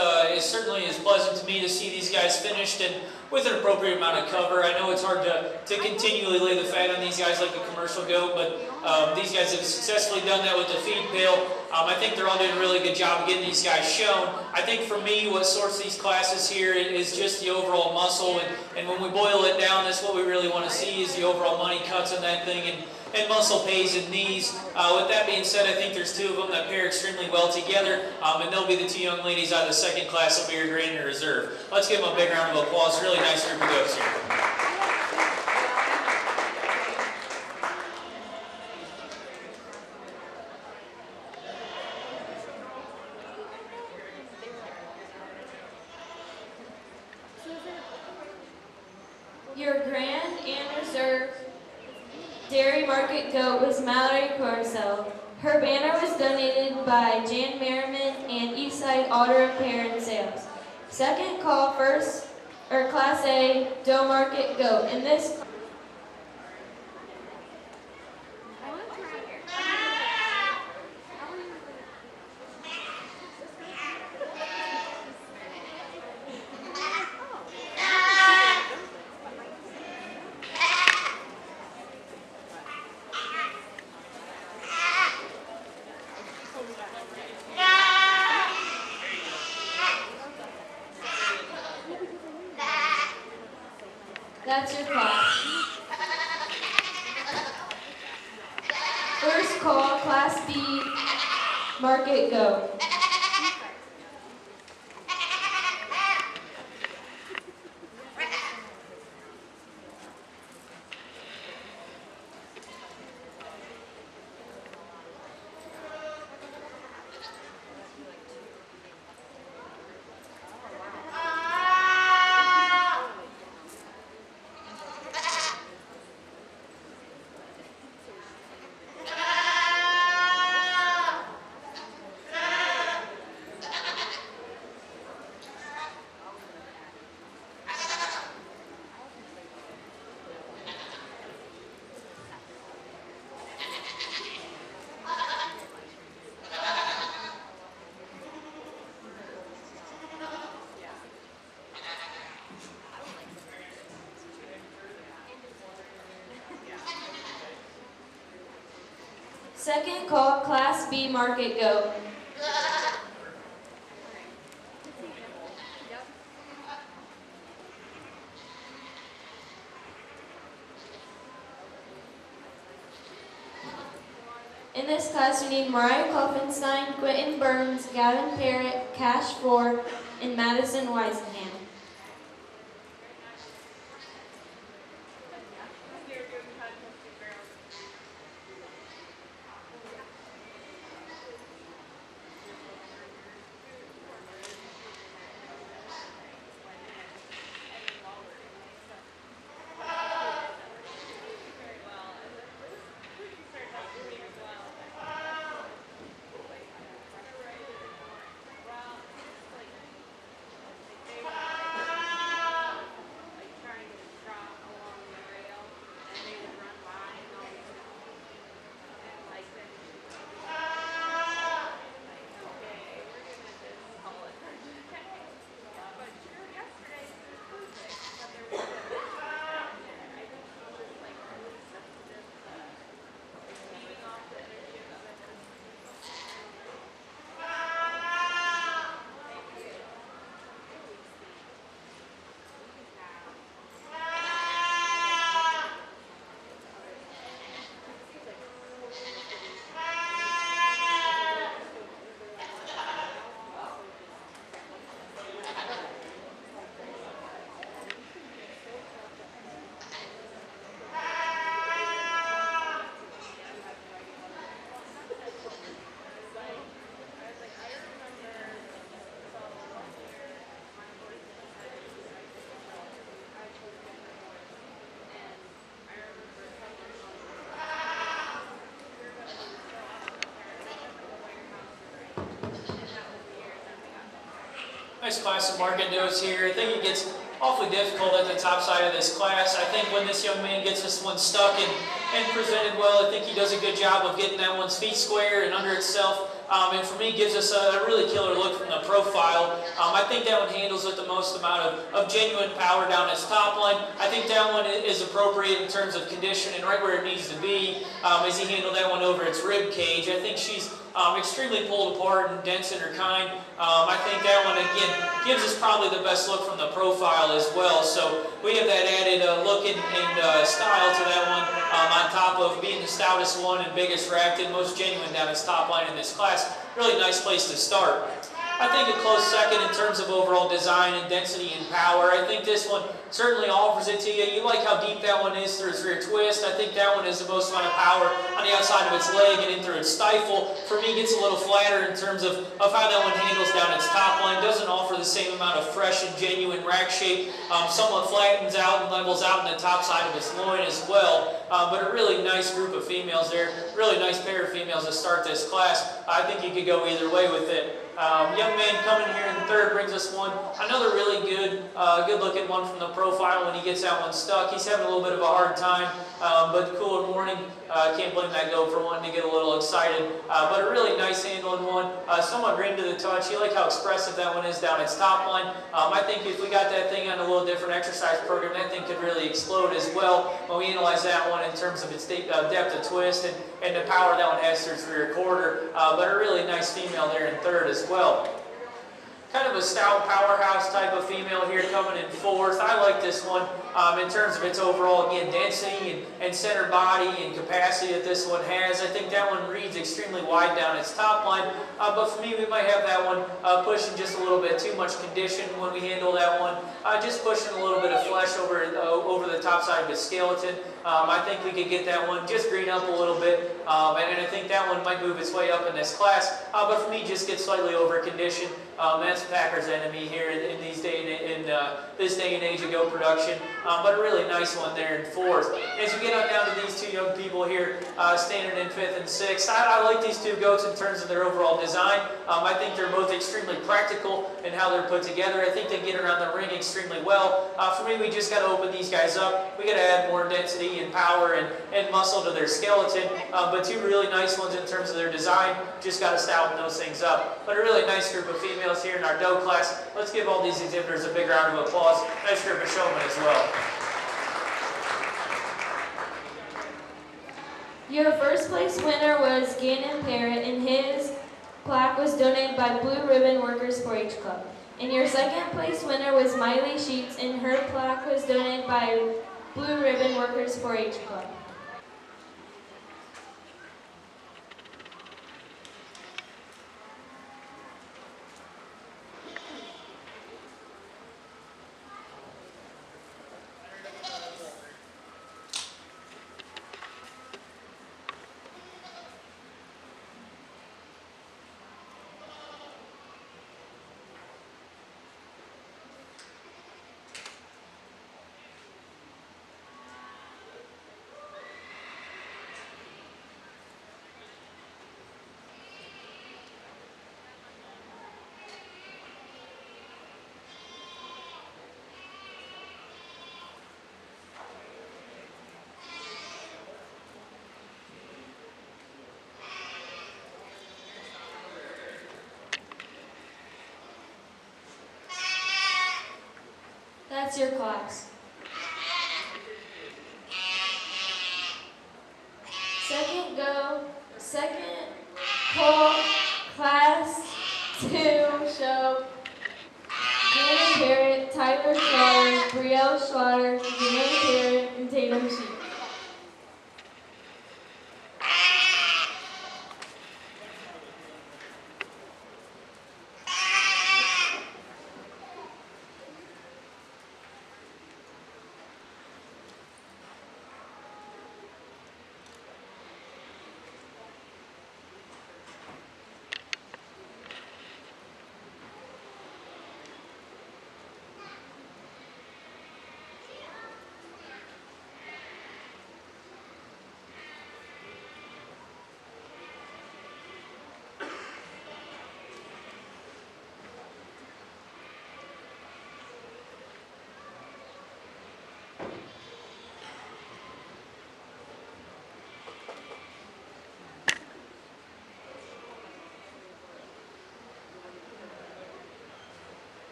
certainly is pleasant to me to see these guys finished and with an appropriate amount of cover. I know it's hard to continually lay the fat on these guys like a commercial goat, but these guys have successfully done that with the feed pail. I think they're all doing a really good job of getting these guys shown. I think for me, what sorts these classes here is just the overall muscle, and when we boil it down, that's what we really want to see is the overall money cuts on that thing, and muscle pays and knees. With that being said, I think there's two of them that pair extremely well together, and they'll be the two young ladies out of the second class that'll be your grand reserve. Let's give them a big round of applause. Really nice group of goats here. Dairy Market Goat was Mallory Corso. Her banner was donated by Jan Merriman and Eastside Auto Repair and Sales. Second call, Class A, Doe Market Goat. In this That's your class. First call, Class B, Market Go. Second call, Class B, Market Go. In this class, we need Mariah Koffenstein, Quentin Burns, Gavin Parrott, Cash Ford, and Madison Weisenham. Nice class of market notes here. I think it gets awfully difficult at the top side of this class. I think when this young man gets this one stuck and presented well, I think he does a good job of getting that one's feet square and under itself. And for me, gives us a really killer look from the profile. I think that one handles with the most amount of genuine power down its top line. I think that one is appropriate in terms of condition and right where it needs to be as he handled that one over its rib cage. I think she's extremely pulled apart and dense in her kind. I think that one, again, gives us probably the best look from the profile as well. So we have that added look and style to that one on top of being the stoutest one and biggest racked and most genuine down its top line in this class. Really nice place to start. I think a close second in terms of overall design and density and power. I think this one certainly offers it to you. You like how deep that one is through its rear twist. I think that one has the most amount of power on the outside of its leg and in through its stifle. For me, gets a little flatter in terms of how that one handles down its top line. Doesn't offer the same amount of fresh and genuine rack shape. Somewhat flattens out and levels out in the top side of its loin as well. But a really nice group of females there. Really nice pair of females to start this class. I think you could go either way with it. Young man coming here in third brings us one. Another really good looking one from the profile when he gets that one stuck. He's having a little bit of a hard time, but cooler morning. Can't blame that goat for wanting to get a little excited. But a really nice handling one. Somewhat green to the touch. You like how expressive that one is down its top line. I think if we got that thing on a little different exercise program, that thing could really explode as well. When we analyze that one in terms of its depth of twist and the power that one has through its rear quarter. But a really nice female there in third as well. Kind of a stout powerhouse type of female here coming in fourth. I like this one in terms of its overall, again, density and center body and capacity that this one has. I think that one reads extremely wide down its top line. But for me, we might have that one pushing just a little bit too much condition when we handle that one. Just pushing a little bit of flesh over the top side of its skeleton. I think we could get that one just green up a little bit. And I think that one might move its way up in this class. But for me, just get slightly over condition. That's Packers' enemy here in this day and age of goat production. But a really nice one there in fourth. As you get on down to these two young people here, standing in fifth and sixth, I like these two goats in terms of their overall design. I think they're both extremely practical in how they're put together. I think they get around the ring extremely well. For me, we just got to open these guys up. We got to add more density and power and muscle to their skeleton. But two really nice ones in terms of their design. Just got to stouten those things up. But a really nice group of females here in our doe class. Let's give all these exhibitors a big round of applause. Nice group of showmen as well. Your first place winner was Gannon Parrott, and his plaque was donated by Blue Ribbon Workers 4-H Club. And your second place winner was Miley Sheets, and her plaque was donated by Blue Ribbon Workers 4-H Club. That's your class. Second call, class 2 show. Gannon Parrott, Tyler Slaughter, Brielle Slaughter, Gannon Parrott, and Tatum Sheep.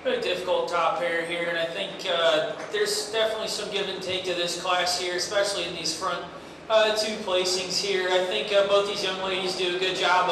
really difficult top pair here, and I think there's definitely some give and take to this class here, especially in these front two placings here. I think both these young ladies do a good job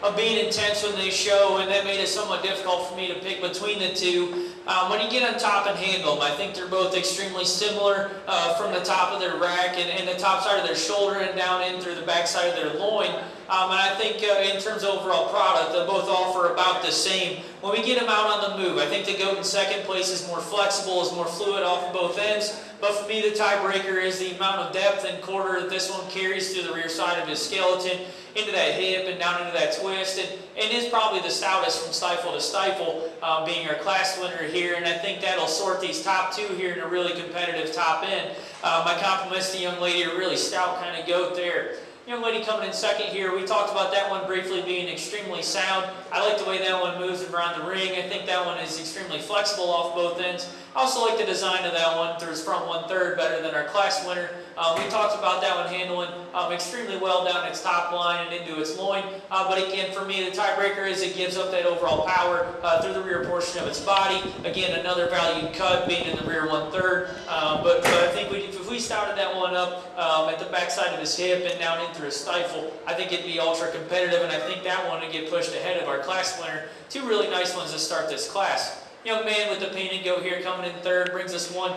of being intense when they show, and that made it somewhat difficult for me to pick between the two. When you get on top and handle them, I think they're both extremely similar from the top of their rack and the top side of their shoulder and down in through the back side of their loin. And I think in terms of overall product, they both offer about the same. When we get them out on the move, I think the goat in second place is more flexible, is more fluid off both ends. But for me, the tiebreaker is the amount of depth and quarter that this one carries through the rear side of his skeleton, into that hip and down into that twist, and is probably the stoutest from stifle to stifle, being our class winner here. And I think that'll sort these top two here in a really competitive top end. My compliments to the young lady, a really stout kind of goat there. Young lady coming in second here, we talked about that one briefly being extremely sound. I like the way that one moves around the ring. I think that one is extremely flexible off both ends. I also like the design of that one through its front 1/3 better than our class winner. We talked about that one handling extremely well down its top line and into its loin. But again, for me, the tiebreaker is it gives up that overall power through the rear portion of its body. Again, another valued cut being in the rear 1/3. But I think if we stouted that one up at the back side of his hip and down in through his stifle, I think it'd be ultra competitive, and I think that one would get pushed ahead of our class winner. Two really nice ones to start this class. Young man with the painted goat here coming in third brings us one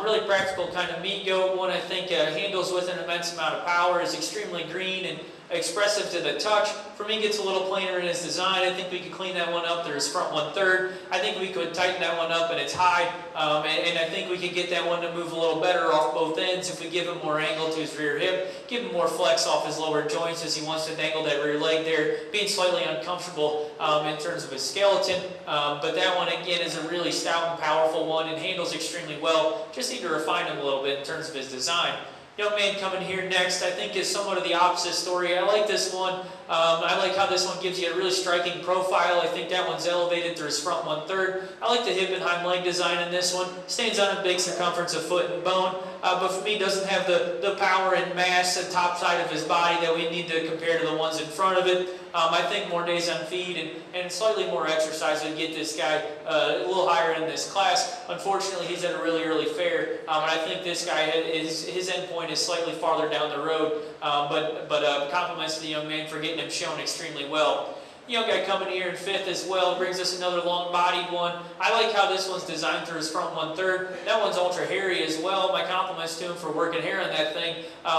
really practical kind of meat goat. One I think handles with an immense amount of power, is extremely green and expressive to the touch. For me, gets a little plainer in his design. I think we could clean that one up. There's front 1/3. I think we could tighten that one up in its high, and I think we could get that one to move a little better off both ends if we give him more angle to his rear hip, give him more flex off his lower joints as he wants to dangle that rear leg there, being slightly uncomfortable in terms of his skeleton. But that one again is a really stout and powerful one and handles extremely well. Just need to refine him a little bit in terms of his design. Young man coming here next, I think, is somewhat of the opposite story. I like this one. I like how this one gives you a really striking profile. I think that one's elevated through his front 1/3. I like the hip and hind leg design in this one. Stands on a big circumference of foot and bone, but for me doesn't have the power and mass at top side of his body that we need to compare to the ones in front of it. I think more days on feed and slightly more exercise would get this guy a little higher in this class. Unfortunately, he's at a really early fair, and I think this guy, his end point is slightly farther down the road. But compliments to the young man for getting him shown extremely well. Young guy coming here in fifth as well, brings us another long-bodied one. I like how this one's designed through his front 1/3. That one's ultra hairy as well. My compliments to him for working hair on that thing.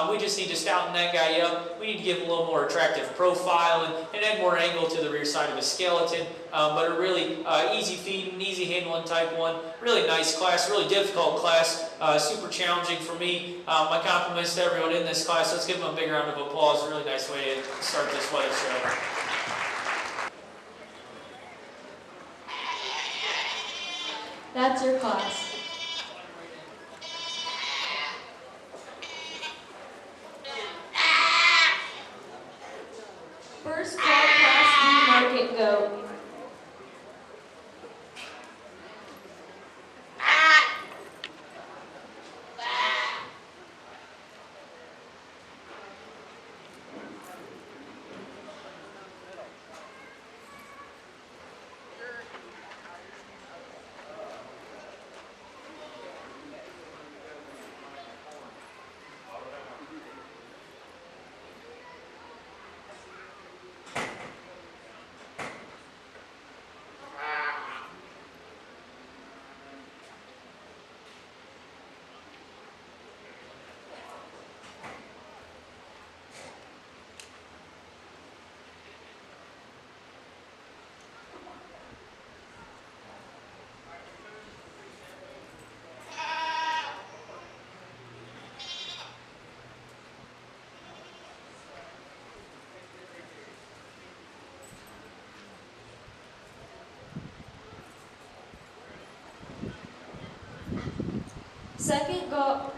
We just need to stouten that guy up. We need to give him a little more attractive profile and add more angle to the rear side of his skeleton. But a really easy feeding, easy handling type one. Really nice class, really difficult class, super challenging for me. My compliments to everyone in this class. Let's give them a big round of applause. Really nice way to start this weather show. That's your class. First call, Class D Market Goat.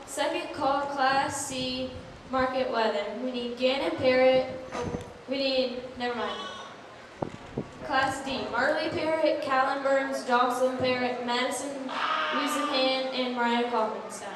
Second call, Class C Market Weather. We need Gannon Parrott. Never mind. Class D, Marley Parrott, Callan Burns, Jocelyn Parrott, Madison Wiesenhand, and Mariah Kaufmanstein.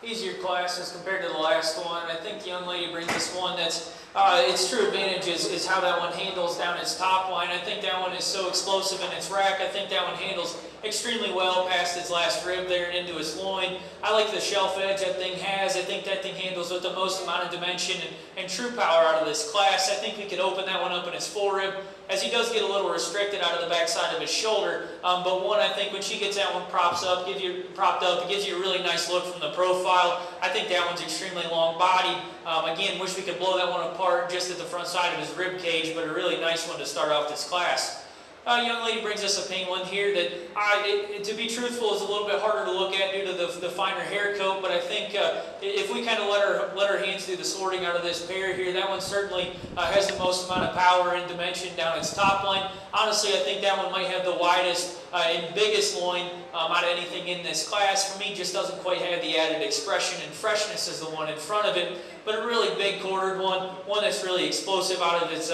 easier class as compared to the last one. I think the young lady brings this one that's its true advantage is how that one handles down its top line. I think that one is so explosive in its rack. I think that one handles extremely well past its last rib there and into its loin. I like the shelf edge that thing has. I think that thing handles with the most amount of dimension and true power out of this class. I think we could open that one up in his forerib, as he does get a little restricted out of the backside of his shoulder. But one, I think when she gets that one propped up, it gives you a really nice look from the profile. I think that one's extremely long bodied. Again, wish we could blow that one apart just at the front side of his rib cage, but a really nice one to start off this class. Young lady brings us a paint one here that, to be truthful, is a little bit harder to look at due to the finer hair coat, but I think if we kind of let our hands do the sorting out of this pair here, that one certainly has the most amount of power and dimension down its top line. Honestly, I think that one might have the widest and biggest loin out of anything in this class. For me, just doesn't quite have the added expression and freshness as the one in front of it, but a really big quartered one that's really explosive out of its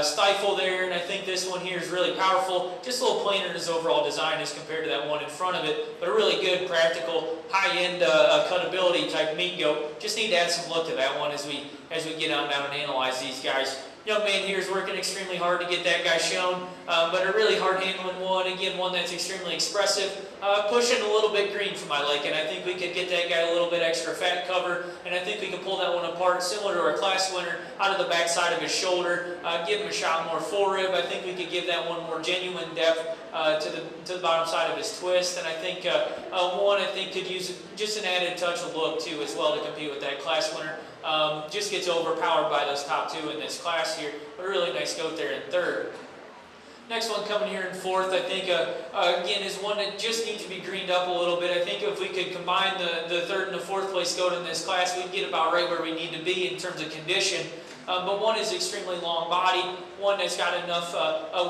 stifle there, and I think this one here is really powerful. Just a little plainer in its overall design as compared to that one in front of it, but a really good, practical, high-end cutability type meat goat. Just need to add some look to that one as we get on down and analyze these guys. Young man here is working extremely hard to get that guy shown, but a really hard handling one. Again, one that's extremely expressive, pushing a little bit green for my liking. I think we could get that guy a little bit extra fat cover, and I think we can pull that one apart similar to our class winner out of the backside of his shoulder, give him a shot more forerib. I think we could give that one more genuine depth to the bottom side of his twist, and I think one could use just an added touch of look too as well to compete with that class winner. Just gets overpowered by those top two in this class here, but a really nice goat there in third. Next one coming here in fourth, I think, again, is one that just needs to be greened up a little bit. I think if we could combine the third and the fourth place goat in this class, we'd get about right where we need to be in terms of condition. But one is extremely long bodied, one that's got enough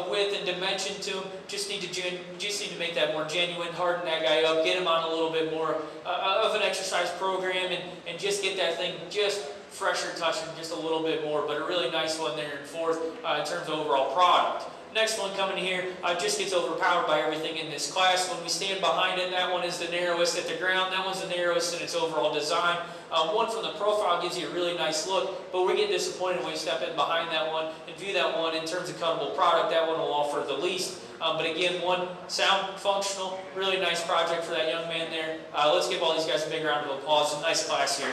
width and dimension to him. Just need to make that more genuine, harden that guy up, get him on a little bit more of an exercise program, and just get that thing just fresher touching just a little bit more. But a really nice one there in fourth in terms of overall product. Next one coming here just gets overpowered by everything in this class. When we stand behind it, that one is the narrowest at the ground. That one's the narrowest in its overall design. One from the profile gives you a really nice look, but we get disappointed when we step in behind that one and view that one in terms of cuttable product. That one will offer the least. But again, one sound, functional, really nice project for that young man there. Let's give all these guys a big round of applause. A nice class here.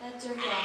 That's your class.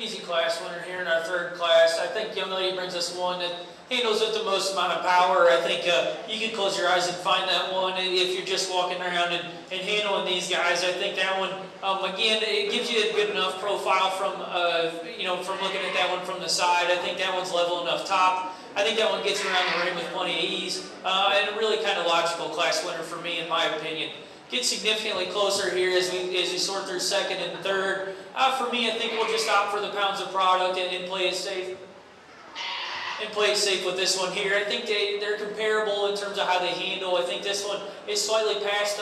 easy class winner here in our third class. I think young lady brings us one that handles with the most amount of power. I think you can close your eyes and find that one if you're just walking around and handling these guys. I think that one, again, it gives you a good enough profile from, from looking at that one from the side. I think that one's level enough top. I think that one gets around the ring with plenty of ease, and a really kind of logical class winner for me, in my opinion. Gets significantly closer here as we sort through second and third. For me, I think we'll just opt for the pounds of product and play it safe. With this one here. I think they're comparable in terms of how they handle. I think this one is slightly past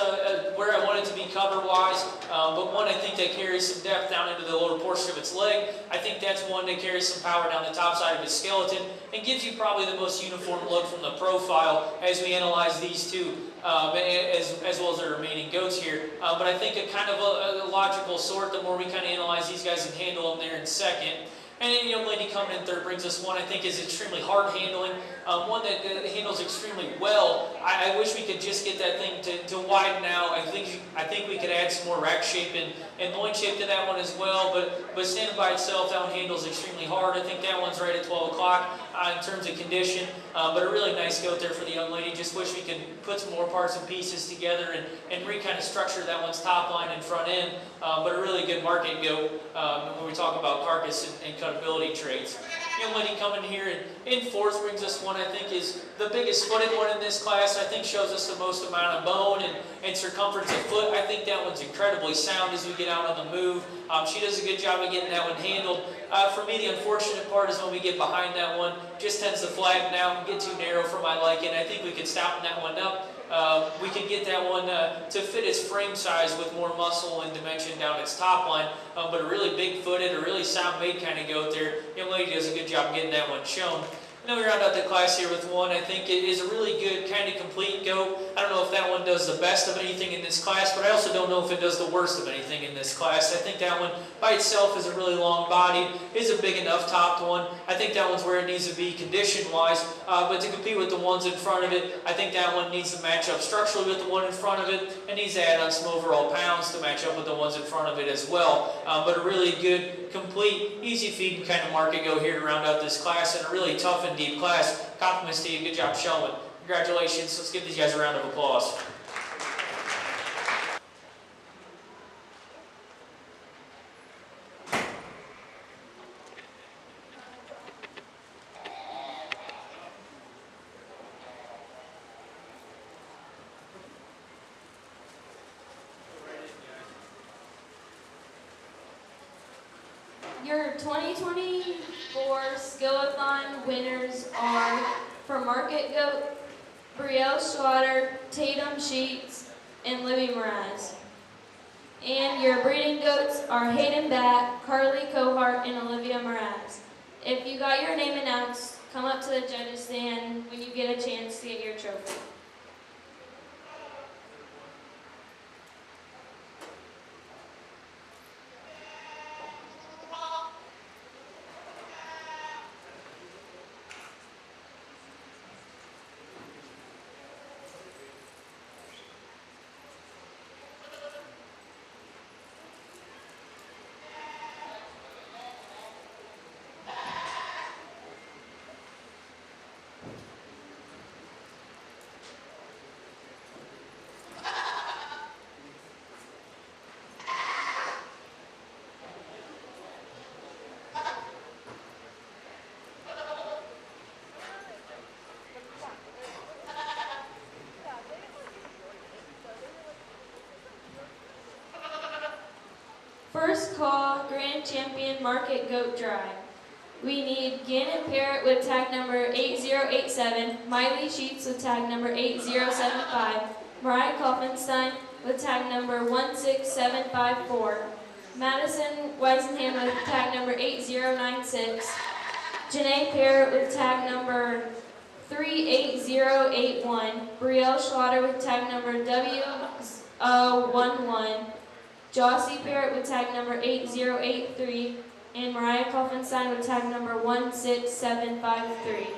where I want it to be cover-wise, but one I think that carries some depth down into the lower portion of its leg. I think that's one that carries some power down the top side of its skeleton and gives you probably the most uniform look from the profile as we analyze these two, as well as the remaining goats here. But I think a kind of a logical sort, the more we kind of analyze these guys and handle them there in second. And then the young lady coming in third brings us one I think is extremely hard handling, one that handles extremely well. I wish we could just get that thing to widen out. I think we could add some more rack shape and loin shape to that one as well. But standing by itself, that one handles extremely hard. I think that one's right at 12 o'clock in terms of condition. But a really nice goat there for the young lady. Just wish we could put some more parts and pieces together and kind of structure that one's top line and front end. But a really good market goat when we talk about carcass and cutability traits. Young lady coming here in fourth brings us one I think is the biggest footed one in this class. I think shows us the most amount of bone and circumference of foot. I think that one's incredibly sound as we get out on the move. She does a good job of getting that one handled. For me, the unfortunate part is when we get behind that one, just tends to flatten out and get too narrow for my liking. I think we could stouten that one up. We could get that one to fit its frame size with more muscle and dimension down its top line, but a really big-footed, a really sound-made kind of goat there. Young lady does a good job getting that one shown. And then we round out the class here with one I think it is a really good kind of complete goat. I don't know if that one does the best of anything in this class, but I also don't know if it does the worst of anything in this class. I think that one by itself is a really long bodied, is a big enough topped one. I think that one's where it needs to be condition wise, but to compete with the ones in front of it, I think that one needs to match up structurally with the one in front of it and needs to add on some overall pounds to match up with the ones in front of it as well. But a really good, complete, easy feeding kind of market go here to round out this class, and a really tough and deep class. Compliments to you. Good job showing. Congratulations. Let's give these guys a round of applause. Your 2024 Skillathon winners are for Market Goat, Brielle Schwatter, Tatum Sheets, and Libby Mraz. And your breeding goats are Hayden Batt, Carly Cohart, and Olivia Mraz. If you got your name announced, come up to the judges stand when you get a chance to get your trophy. First call, Grand Champion Market Goat Drive. We need Gannon Parrott with tag number 8087, Miley Sheets with tag number 8075, Mariah Kaufenstein with tag number 16754, Madison Weisenham with tag number 8096, Janae Parrott with tag number 38081, Brielle Schwatter with tag number W11, Jossie Parrott with tag number 8083, and Mariah Kaufenstein with tag number 16753.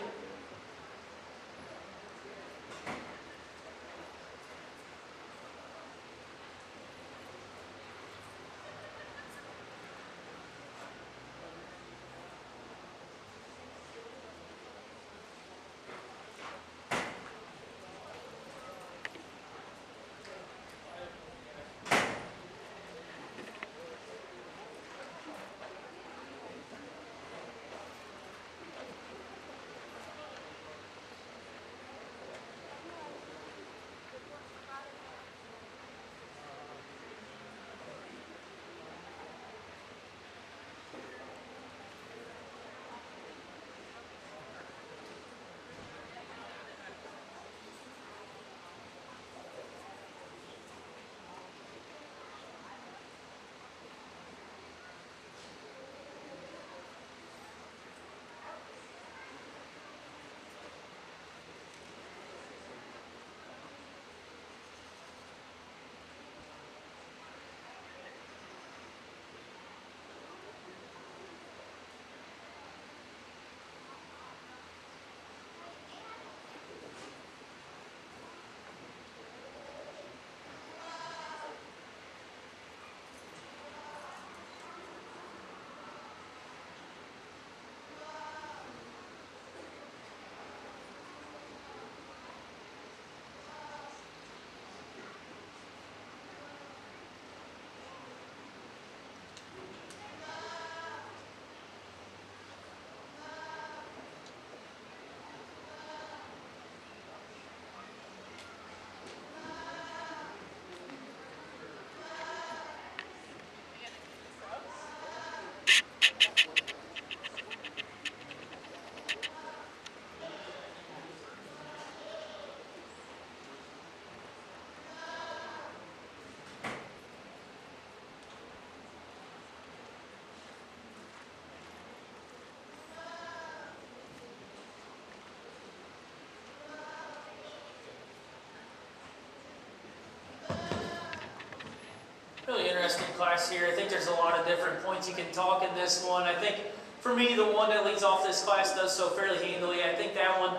interesting class here. I think there's a lot of different points you can talk in this one. I think for me, the one that leads off this class does so fairly handily. I think that one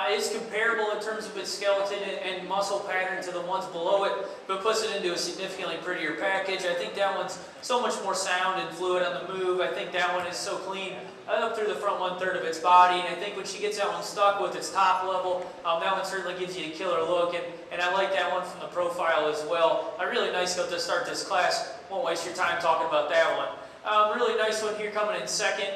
is comparable in terms of its skeleton and muscle pattern to the ones below it, but puts it into a significantly prettier package. I think that one's so much more sound and fluid on the move. I think that one is so clean up through the front 1/3 of its body, and I think when she gets that one stuck with its top level, that one certainly gives you a killer look, and I like that one from the profile as well. A really nice goat to start this class. Won't waste your time talking about that one. Really nice one here coming in second.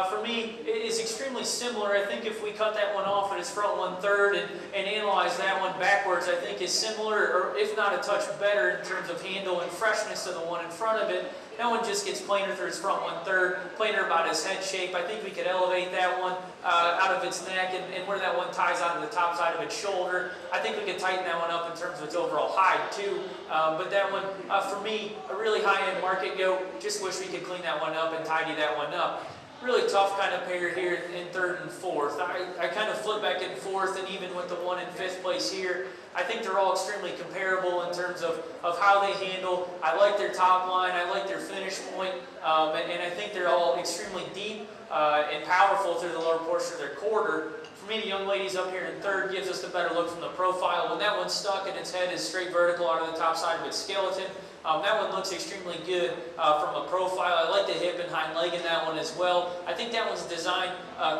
For me, it is extremely similar. I think if we cut that one off at its front 1/3 and analyze that one backwards, I think is similar, or if not a touch better in terms of handle and freshness to the one in front of it. That one just gets plainer through its front 1/3, plainer about its head shape. I think we could elevate that one out of its neck and where that one ties onto the top side of its shoulder. I think we could tighten that one up in terms of its overall hide too. But that one, for me, a really high-end market goat. Just wish we could clean that one up and tidy that one up. Really tough kind of pair here in 3rd and 4th. I kind of flip back and forth, and even with the one in 5th place here, I think they're all extremely comparable in terms of how they handle. I like their top line, I like their finish point, and I think they're all extremely deep and powerful through the lower portion of their quarter. For me, the young ladies up here in 3rd gives us the better look from the profile. When that one's stuck and its head is straight vertical out of the top side of its skeleton, that one looks extremely good from a profile. I like the hip and hind leg in that one as well. I think that one's designed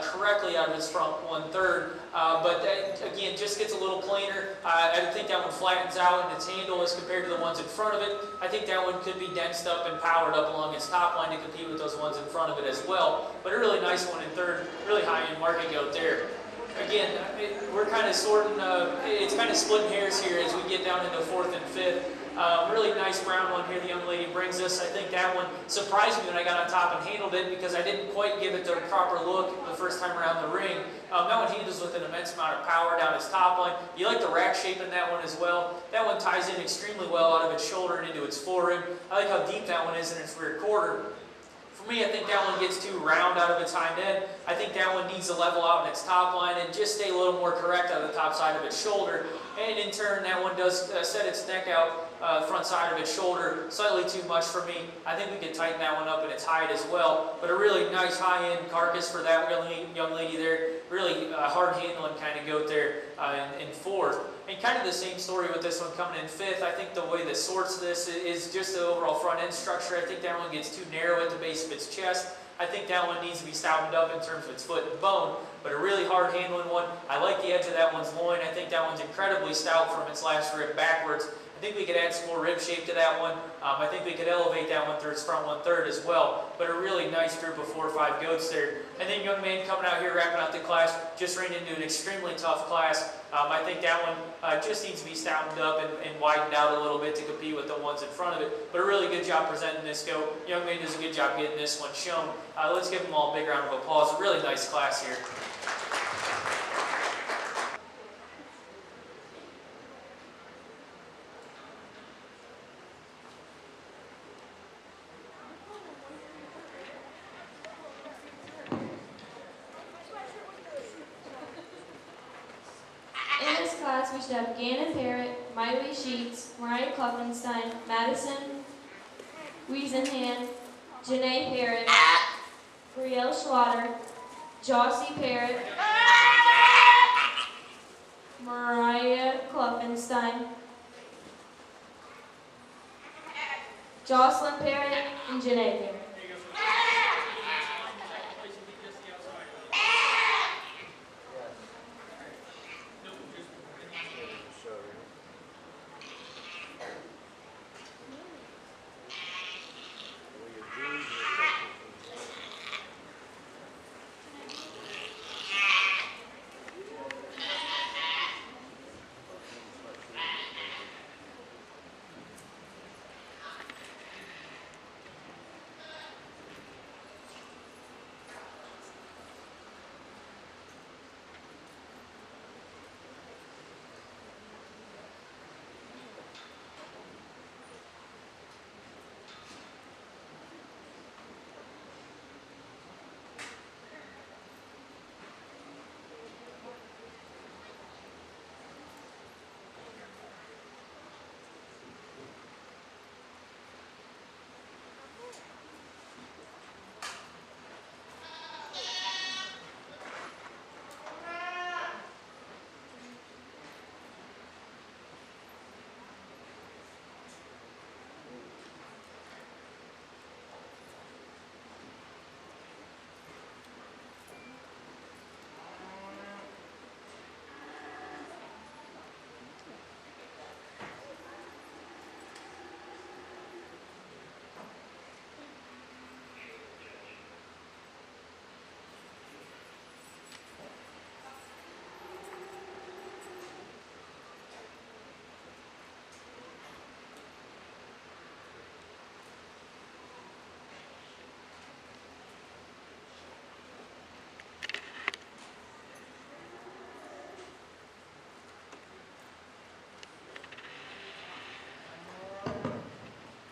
correctly out of its front 1/3, but that, again, just gets a little plainer. I think that one flattens out in its handle as compared to the ones in front of it. I think that one could be densed up and powered up along its top line to compete with those ones in front of it as well. But a really nice one in 3rd, really high-end market goat there. Again, we're kind of sorting, it's kind of splitting hairs here as we get down into 4th and 5th. Really nice brown one here the young lady brings us. I think that one surprised me when I got on top and handled it because I didn't quite give it the proper look the first time around the ring. That one handles with an immense amount of power down its top line. You like the rack shape in that one as well. That one ties in extremely well out of its shoulder and into its forearm. I like how deep that one is in its rear quarter. For me, I think that one gets too round out of its hind end. I think that one needs to level out in its top line and just stay a little more correct out of the top side of its shoulder. And in turn, that one does set its neck out, front side of its shoulder, slightly too much for me. I think we could tighten that one up in its height as well. But a really nice high-end carcass for that young lady there. Really hard-handling kind of goat there in 4th. And kind of the same story with this one coming in 5th. I think the way that sorts this is just the overall front end structure. I think that one gets too narrow at the base of its chest. I think that one needs to be stoutened up in terms of its foot and bone, but a really hard handling one. I like the edge of that one's loin. I think that one's incredibly stout from its last rib backwards. I think we could add some more rib shape to that one. I think we could elevate that one through its front 1/3 as well. But a really nice group of 4 or 5 goats there. And then young man coming out here wrapping out the class, just ran into an extremely tough class. I think that one just needs to be stoutened up and widened out a little bit to compete with the ones in front of it. But a really good job presenting this goat. Young man does a good job getting this one shown. Let's give them all a big round of applause. A really nice class here. We should have Gannon Parrott, Miley Sheets, Mariah Klopfenstein, Madison Wiesenhand, Janae Parrott, Brielle Schlatter, Jossie Parrott, Mariah Klopfenstein, Jocelyn Parrott, and Janae Parrott.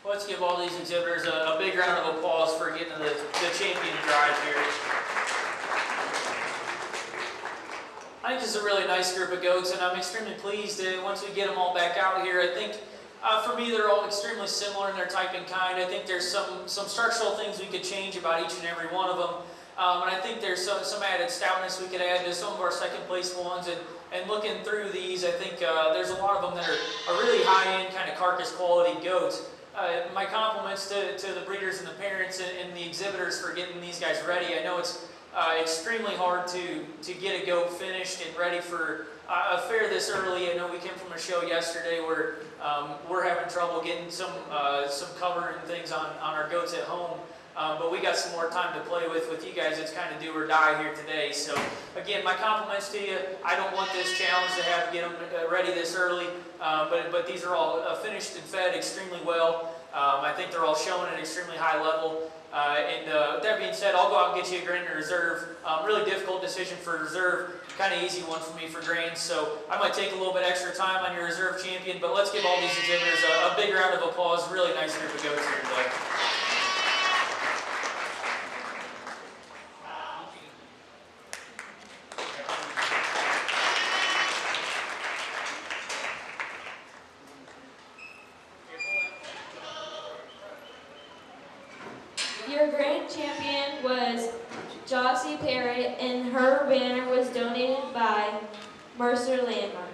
Let's give all these exhibitors a big round of applause for getting the champion drive here. I think this is a really nice group of goats, and I'm extremely pleased that once we get them all back out here. I think for me they're all extremely similar in their type and kind. I think there's some structural things we could change about each and every one of them. And I think there's some added stoutness we could add to some of our second place ones. And looking through these, I think there's a lot of them that are really high-end kind of carcass quality goats. My compliments to the breeders and the parents and the exhibitors for getting these guys ready. I know it's extremely hard to get a goat finished and ready for a fair this early. I know we came from a show yesterday where we're having trouble getting some cover and things on our goats at home. But we got some more time to play with you guys. It's kind of do or die here today. So again, my compliments to you. I don't want this challenge to have to get them ready this early, but these are all finished and fed extremely well. I think they're all showing an extremely high level. And that being said, I'll go out and get you a grain in reserve. Really difficult decision for reserve. Kind of easy one for me for grains. So I might take a little bit extra time on your reserve champion, but let's give all these exhibitors a big round of applause. Really nice group of goats here today. Your grand champion was Jossie Parrott, and her banner was donated by Mercer Landmark.